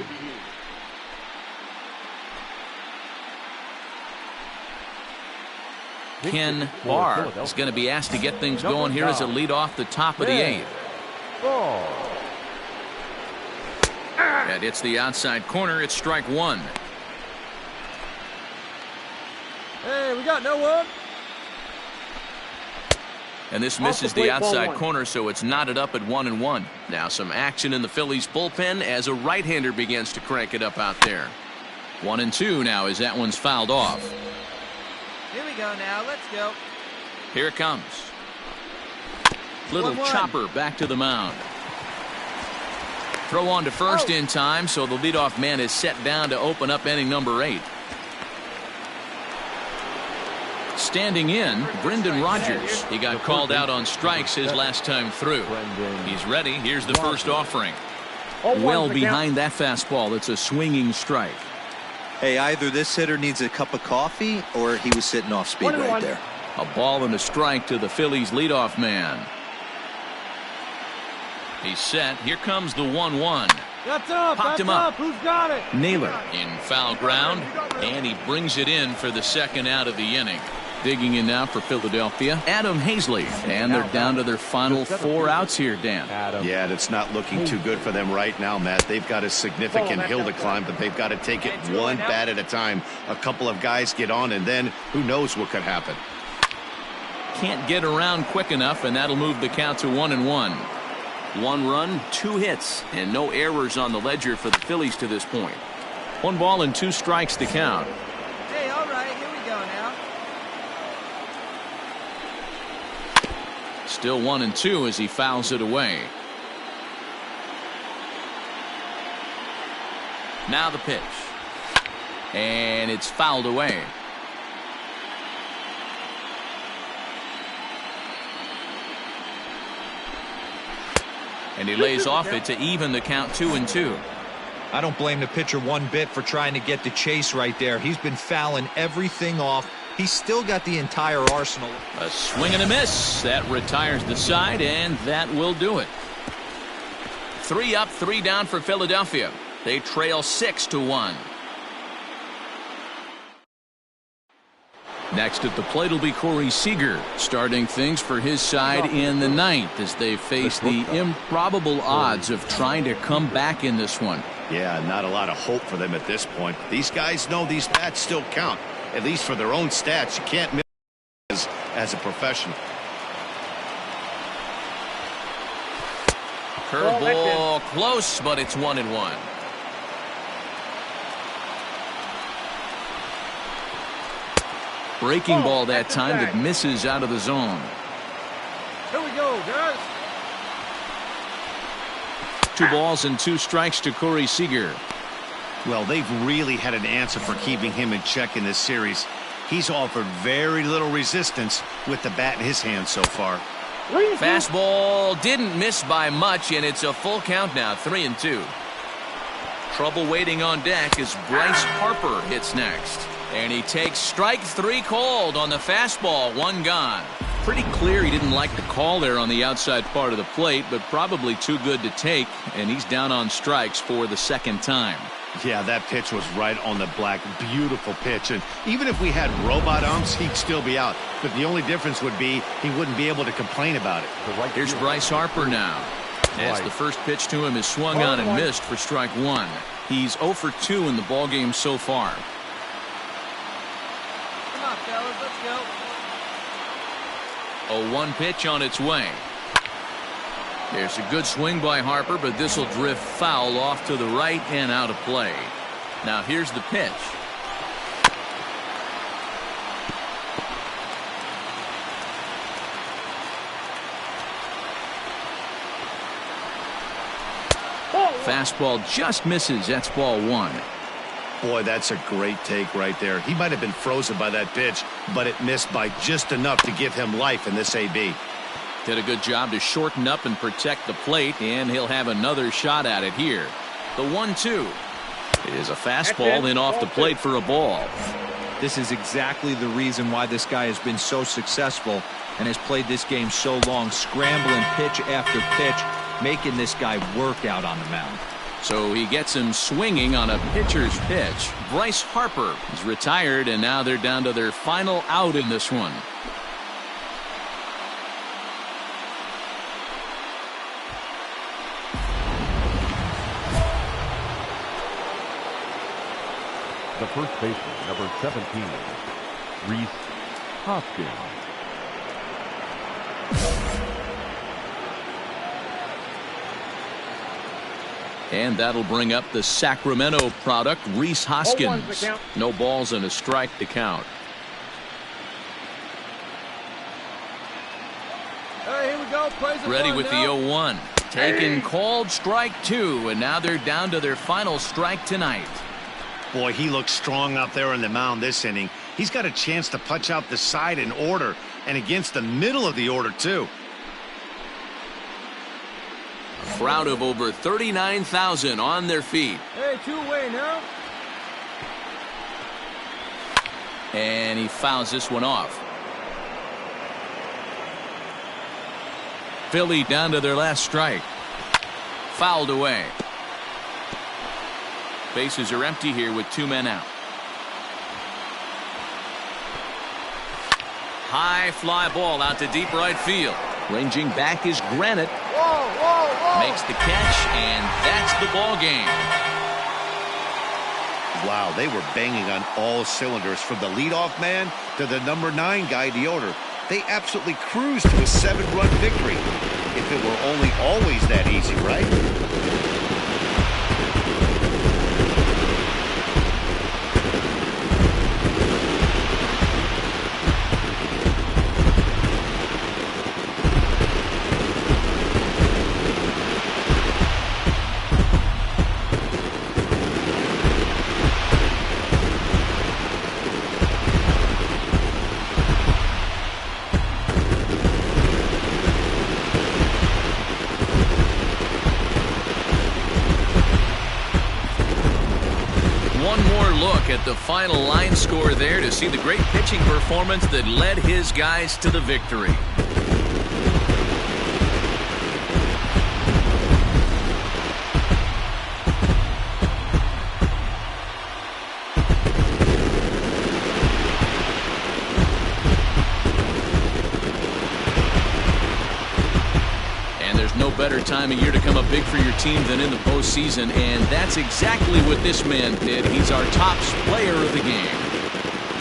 Ken Barr is going to be asked to get things going here as a lead off the top of the 8th. That hits the outside corner. It's strike one. Hey, we got no one. And this misses the outside corner, so it's knotted up at 1-1. Now some action in the Phillies bullpen as a right-hander begins to crank it up out there. 1-2 now as that one's fouled off. Here we go now. Let's go. Here it comes. Little 1-1. chopper back to the mound. Throw on to first in time, so the leadoff man is set down to open up inning number 8. Standing in, Brendan Rodgers. He got called out on strikes his last time through. He's ready. Here's the first offering. Well behind that fastball. It's a swinging strike. Hey, either this hitter needs a cup of coffee or he was sitting off speed right there. A ball and a strike to the Phillies leadoff man. He's set. Here comes the 1-1. That's up. Popped him up. Who's got it? Naylor in foul ground, and he brings it in for the second out of the inning. Digging in now for Philadelphia, Adam Hazley, and they're down to their final 4 outs here, Dan. Yeah, it's not looking too good for them right now, Matt. They've got a significant hill to climb, but they've got to take it one bat at a time. A couple of guys get on, and then who knows what could happen. Can't get around quick enough, and that'll move the count to 1-1. 1 run, 2 hits, and no errors on the ledger for the Phillies to this point. 1 ball and 2 strikes to count. Hey, all right, here we go now. Still 1-2 as he fouls it away. Now the pitch. And it's fouled away. And he lays off it to even the count 2-2. I don't blame the pitcher one bit for trying to get the chase right there. He's been fouling everything off. He's still got the entire arsenal. A swing and a miss. That retires the side, and that will do it. 3 up, 3 down for Philadelphia. They trail 6-1. Next at the plate will be Corey Seager, starting things for his side in the 9th as they face the improbable odds of trying to come back in this one. Yeah, not a lot of hope for them at this point. These guys know these bats still count, at least for their own stats. You can't miss as a professional. Curveball close, but it's 1-1. Breaking ball that time that misses out of the zone. Here we go, guys. 2 balls and 2 strikes to Corey Seager. Well, they've really had an answer for keeping him in check in this series. He's offered very little resistance with the bat in his hand so far. Fastball didn't miss by much, and it's a full count now, 3-2. Trouble waiting on deck as Bryce Harper hits next. And he takes strike 3 called on the fastball, 1 gone. Pretty clear he didn't like the call there on the outside part of the plate, but probably too good to take, and he's down on strikes for the 2nd time. Yeah, that pitch was right on the black. Beautiful pitch. And even if we had robot umps, he'd still be out. But the only difference would be he wouldn't be able to complain about it. Here's Bryce Harper now. As the first pitch to him is swung on and missed for strike 1. He's 0 for 2 in the ballgame so far. Come on, fellas, let's go. A 1 pitch on its way. There's a good swing by Harper, but this will drift foul off to the right and out of play. Now here's the pitch. Fastball just misses. That's ball 1. Boy, that's a great take right there. He might have been frozen by that pitch, but it missed by just enough to give him life in this AB. Did a good job to shorten up and protect the plate, and he'll have another shot at it here. The 1-2 is a fastball in off the plate for a ball. This is exactly the reason why this guy has been so successful and has played this game so long, scrambling pitch after pitch, making this guy work out on the mound. So he gets him swinging on a pitcher's pitch. Bryce Harper is retired, and now they're down to their final out in this one. The first baseman, number 17, Rhys Hoskins. And that'll bring up the Sacramento product, Rhys Hoskins. No balls and a strike to count. Hey, here we go. Ready with the 0-1. Taken, called, strike 2, and now they're down to their final strike tonight. Boy, he looks strong out there on the mound this inning. He's got a chance to punch out the side in order, and against the middle of the order, too. A crowd of over 39,000 on their feet. Hey, two-way now. And he fouls this one off. Philly down to their last strike. Fouled away. Bases are empty here with 2 men out. High fly ball out to deep right field. Ranging back is Granite. Makes the catch, and that's the ball game. Wow, they were banging on all cylinders, from the leadoff man to the number 9 guy in the order. They absolutely cruised to a 7-run victory. If it were only always that easy, right? At the final line score there to see the great pitching performance that led his guys to the victory. No better time of year to come up big for your team than in the postseason, and that's exactly what this man did. He's our top player of the game.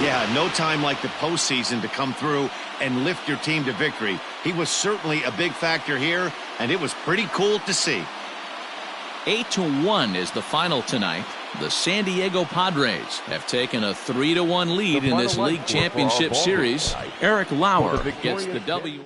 Yeah, no time like the postseason to come through and lift your team to victory. He was certainly a big factor here, and it was pretty cool to see. 8-1 is the final tonight. The San Diego Padres have taken a 3-1 lead in this league championship series. Eric Lauer gets the W.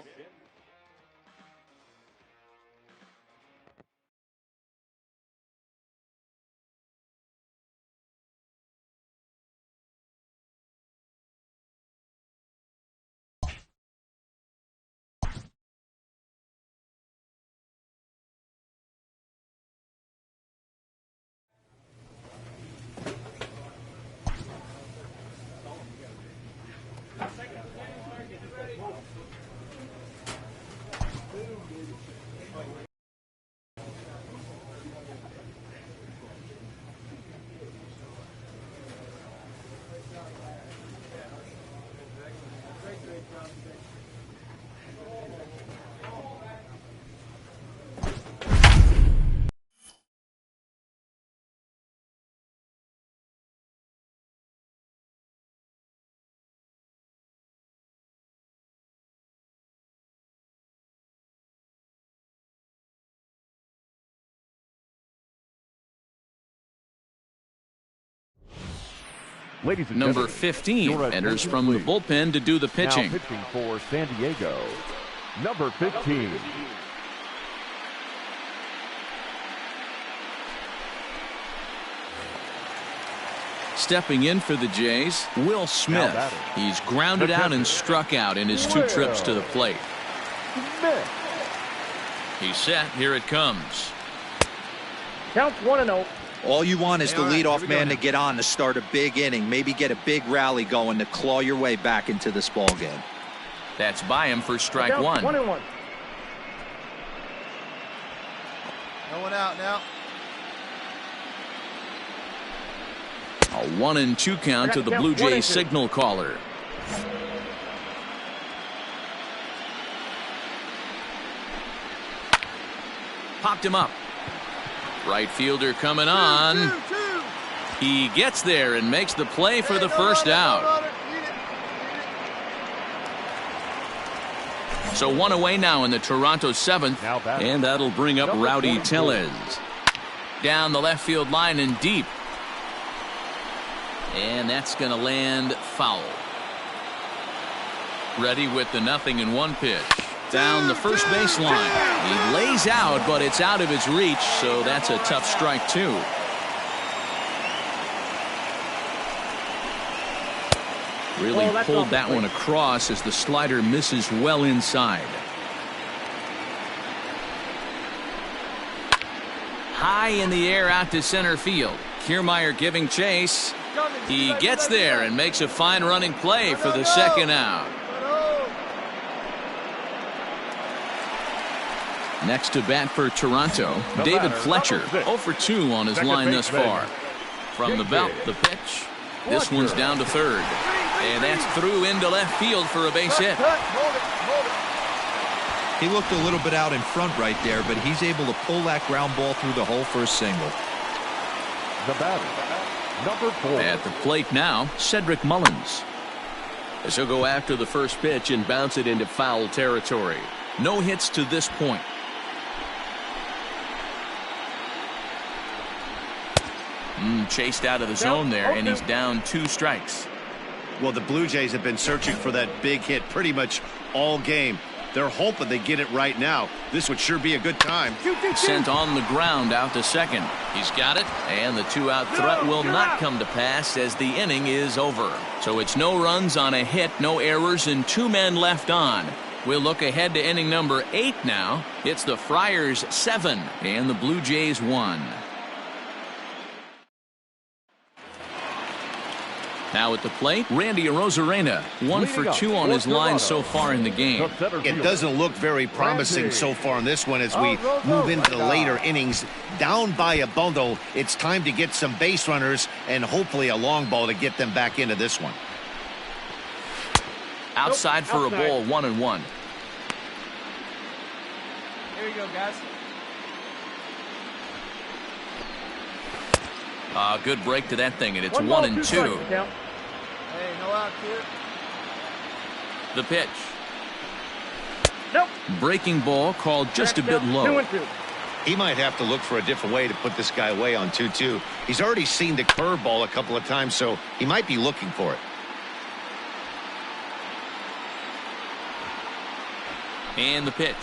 Ladies and Number gentlemen, 15 enters from the bullpen to do the pitching. Now pitching for San Diego, number 15. Stepping in for the Jays, Will Smith. He's grounded out and struck out in his 2 trips to the plate. He's set. Here it comes. Count 1-0. All you want is the leadoff man to get on to start a big inning, maybe get a big rally going to claw your way back into this ball game. That's by him for strike 1. 1-1. No one out now. A 1-2 count to the Blue Jays signal caller. Popped him up. Right fielder coming on. He gets there and makes the play for the first out. So one away now in the Toronto seventh, and that'll bring up Rowdy Tellez. Down the left field line and deep. And that's going to land foul. Ready with the 0-1 pitch. Down the first base line. He lays out, but it's out of his reach, so that's a tough strike, too. Really pulled that one across as the slider misses well inside. High in the air out to center field. Kiermaier giving chase. He gets there and makes a fine running play for the second out. Next to bat for Toronto, David Fletcher, 0 for 2 on his line thus far. From the belt, the pitch. This one's down to third. And that's through into left field for a base hit. He looked a little bit out in front right there, but he's able to pull that ground ball through the hole for a single. The batter, number 4. At the plate now, Cedric Mullins. As he'll go after the first pitch and bounce it into foul territory. No hits to this point. Chased out of the zone there, and he's down 2 strikes. Well, the Blue Jays have been searching for that big hit pretty much all game. They're hoping they get it right now. This would sure be a good time. Sent on the ground out to second. He's got it, and the 2-out threat will not come to pass as the inning is over. So it's no runs on a hit, no errors, and 2 men left on. We'll look ahead to inning number 8 now. It's the Friars 7 and the Blue Jays 1. Now at the plate, Randy Arozarena, 1 for 2 on his line so far in the game. It doesn't look very promising so far in this one as we move into the later innings. Down by a bundle, it's time to get some base runners and hopefully a long ball to get them back into this one. Outside for a ball, 1-1. Here we go, guys. Good break to that thing, and it's 1-2. Hey, no out, kid. The pitch. Nope. Breaking ball called just a bit low. 2-2. He might have to look for a different way to put this guy away on 2-2. He's already seen the curveball a couple of times, so he might be looking for it. And the pitch.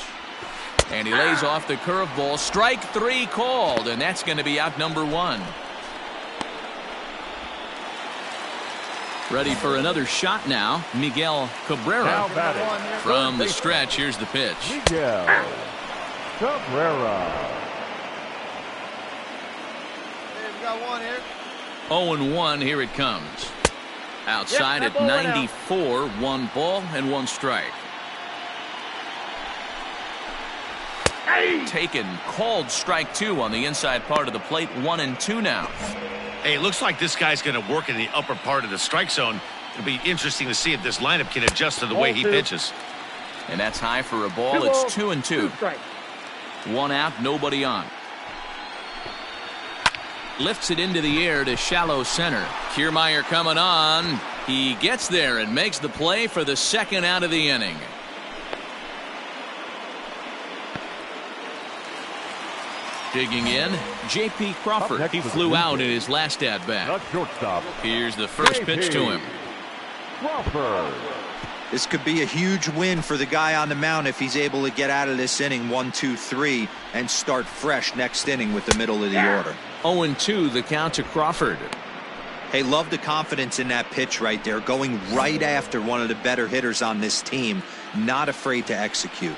And he lays off the curveball. Strike 3 called, and that's going to be out number 1. Ready for another shot now, Miguel Cabrera. From the stretch, here's the pitch. Miguel Cabrera. Hey, we got one here. 0-1, here it comes. Outside at 94, 1 ball and 1 strike. Taken, called strike 2 on the inside part of the plate, 1-2 now. Hey, it looks like this guy's going to work in the upper part of the strike zone. It'll be interesting to see if this lineup can adjust to the way he pitches. And that's high for a ball. It's 2-2. 1 out, nobody on. Lifts it into the air to shallow center. Kiermaier coming on. He gets there and makes the play for the second out of the inning. Digging in, J.P. Crawford. He flew out in his last at-bat. Here's the first pitch to him. Crawford. This could be a huge win for the guy on the mound if he's able to get out of this inning 1-2-3 and start fresh next inning with the middle of the order. 0-2 the count to Crawford. Hey, love the confidence in that pitch right there, going right after one of the better hitters on this team, not afraid to execute.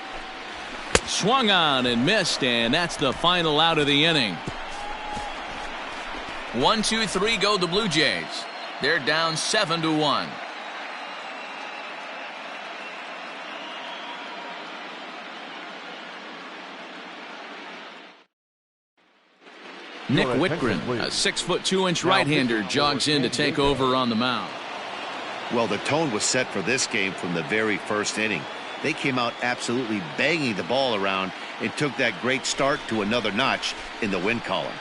Swung on and missed, and that's the final out of the inning. 1-2-3 go the Blue Jays. They're down 7-1. Nick Whitgren, a 6'2" right-hander, jogs in to take over on the mound. Well, the tone was set for this game from the very first inning. They came out absolutely banging the ball around and took that great start to another notch in the win column.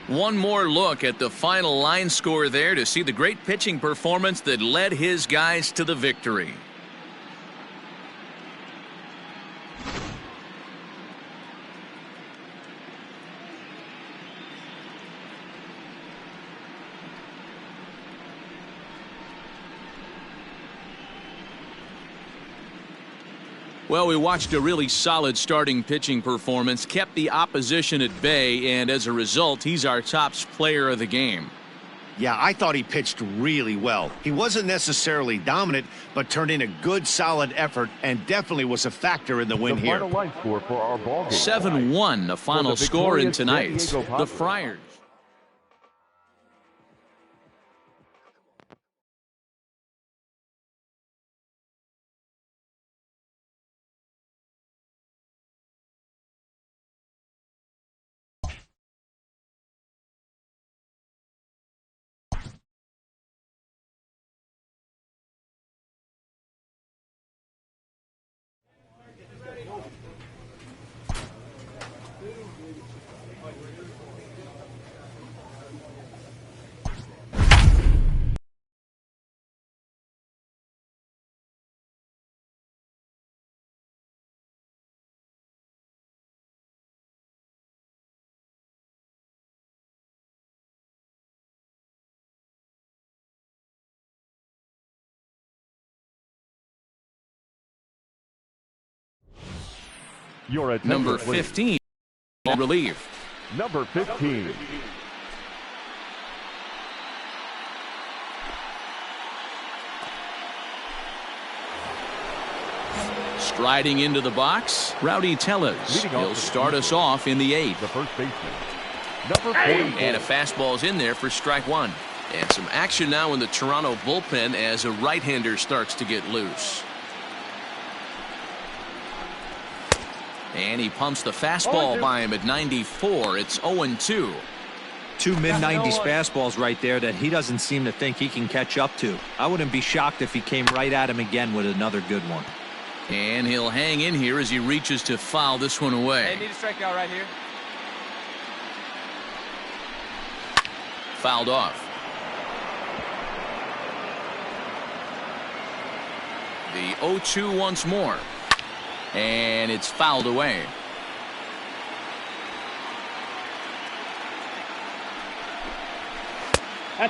One more look at the final line score there to see the great pitching performance that led his guys to the victory. Well, we watched a really solid starting pitching performance, kept the opposition at bay, and as a result, he's our top player of the game. Yeah, I thought he pitched really well. He wasn't necessarily dominant, but turned in a good, solid effort and definitely was a factor in the win here. Final line score for our ball game 7-1, the final score in tonight's. The Friars. Your attention, Number please. 15, relief. Number 15. Striding into the box, Rowdy Tellez. He'll start us off in the 8th. The first baseman, number 44. And a fastball's in there for strike one. And some action now in the Toronto bullpen as a right-hander starts to get loose. And he pumps the fastball by him at 94. It's 0-2. Two mid-90s fastballs right there that he doesn't seem to think he can catch up to. I wouldn't be shocked if he came right at him again with another good one. And he'll hang in here as he reaches to foul this one away. Hey, need to strike out right here. Fouled off. The 0-2 once more. And it's fouled away.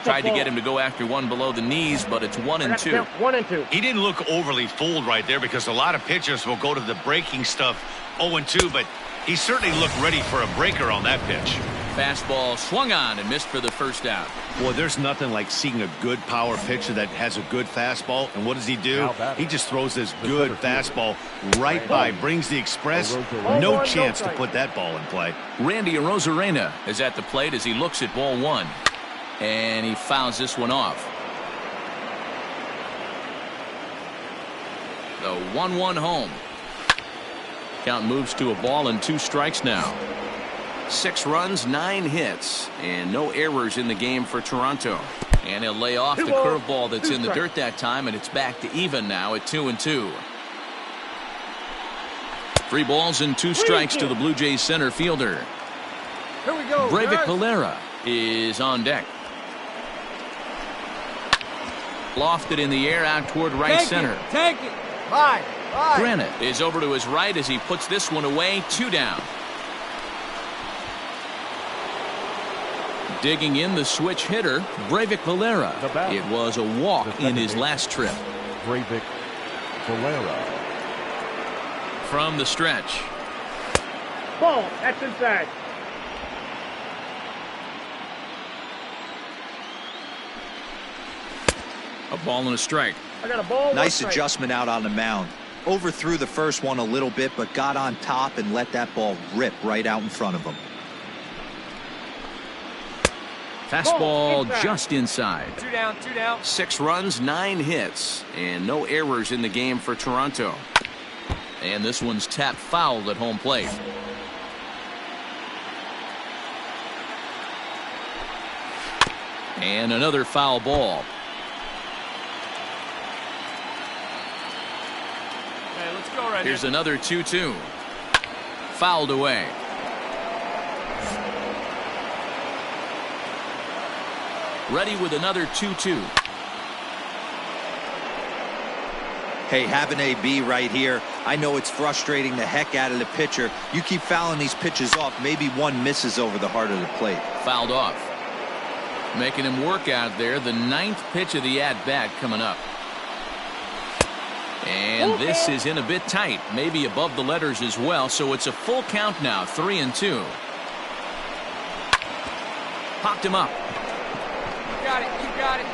Tried to get him to go after one below the knees, but it's 1-2. 1-2. He didn't look overly fooled right there because a lot of pitchers will go to the breaking stuff 0-2, but he certainly looked ready for a breaker on that pitch. Fastball swung on and missed for the first out. Boy, there's nothing like seeing a good power pitcher that has a good fastball. And what does he do? He just throws this good fastball right by, brings the express. No chance to put that ball in play. Randy Arozarena is at the plate as he looks at ball one. And he fouls this one off. The 1-1 home. Count moves to a ball and 2 strikes now. 6 runs, 9 hits, and no errors in the game for Toronto. And he'll lay off the curveball that's in the dirt that time, and it's back to even now at 2-2. 3 balls and 2 strikes to the Blue Jays center fielder. Here we go. Breivik Valera is on deck. Lofted in the air out toward right center. Take it. Bye. Granite is over to his right as he puts this one away. 2 down. Digging in the switch hitter, Breivik Valera. It was a walk in his last trip. Breivik Valera. From the stretch. Ball. That's inside. A ball and a strike. I got a ball. Nice adjustment out on the mound. Overthrew the first one a little bit, but got on top and let that ball rip right out in front of him. Fastball just inside. 2 down, 2 down. 6 runs, 9 hits, and no errors in the game for Toronto. And this one's tapped foul at home plate. And another foul ball. Okay, let's go right Here's here. another 2-2. Fouled away. ready with another 2-2. Hey, have an AB right here. I know it's frustrating the heck out of the pitcher. You keep fouling these pitches off, maybe one misses over the heart of the plate. Fouled off. Making him work out there. The 9th pitch of the at-bat coming up. And this is in a bit tight, maybe above the letters as well, so it's a full count now, 3-2. Popped him up. You got it. You got it.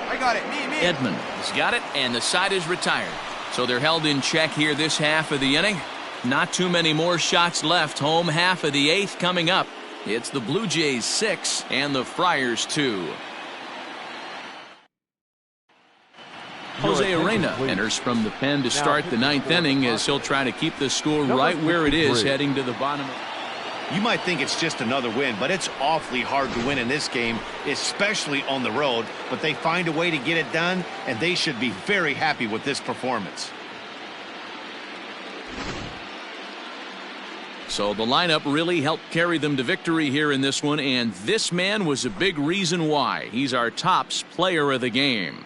I got it. Me. Edman has got it, and the side is retired. So they're held in check here this half of the inning. Not too many more shots left. Home half of the 8th coming up. It's the Blue Jays 6 and the Friars 2. Jose Arena enters from the pen to start the 9th inning as he'll try to keep the score right where it is heading to the bottom. You might think it's just another win, but it's awfully hard to win in this game, especially on the road. But they find a way to get it done, and they should be very happy with this performance. So the lineup really helped carry them to victory here in this one, and this man was a big reason why. He's our tops player of the game.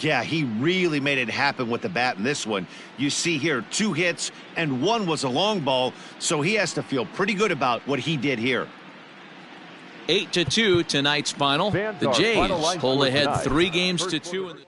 Yeah, he really made it happen with the bat in this one. You see here 2 hits and 1 was a long ball, so he has to feel pretty good about what he did here. 8-2 tonight's final. The Jays pull ahead 3-2.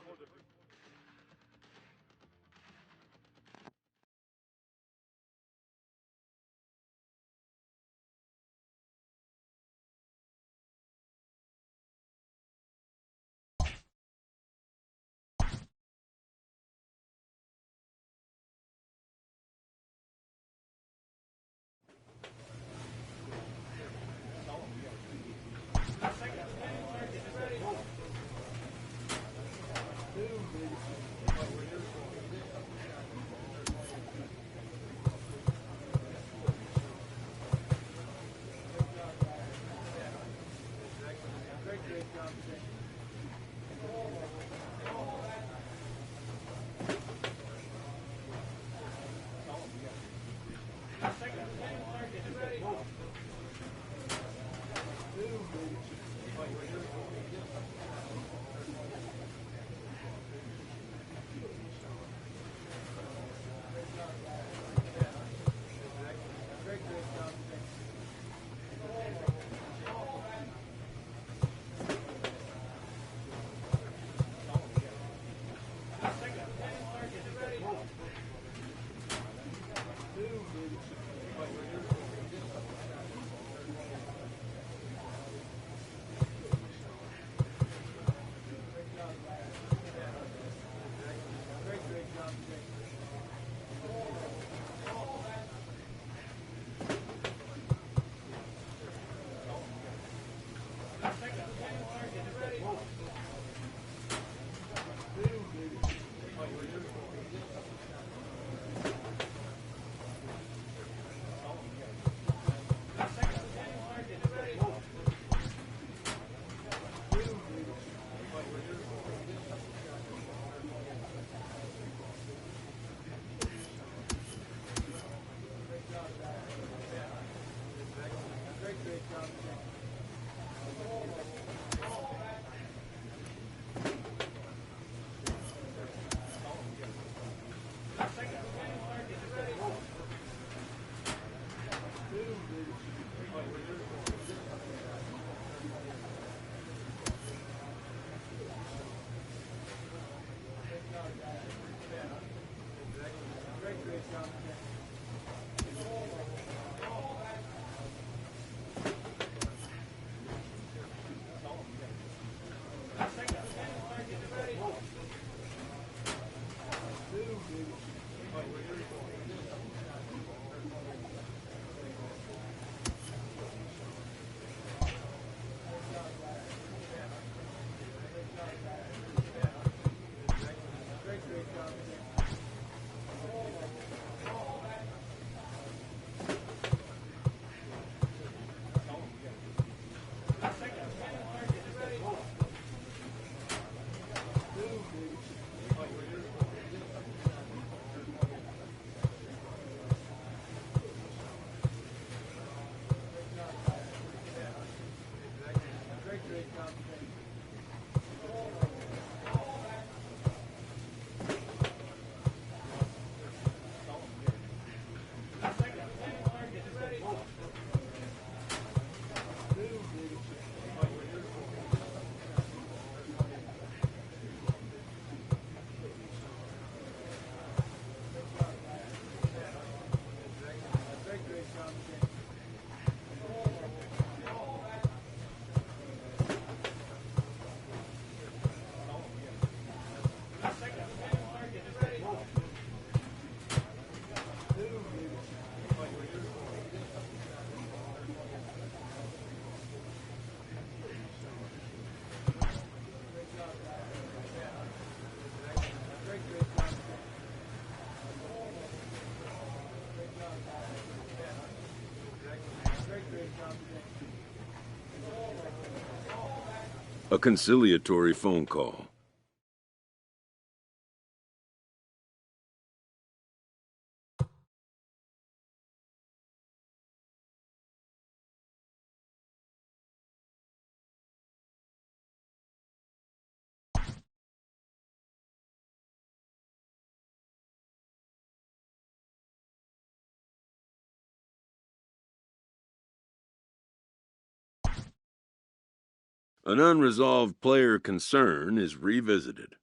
A conciliatory phone call. An unresolved player concern is revisited.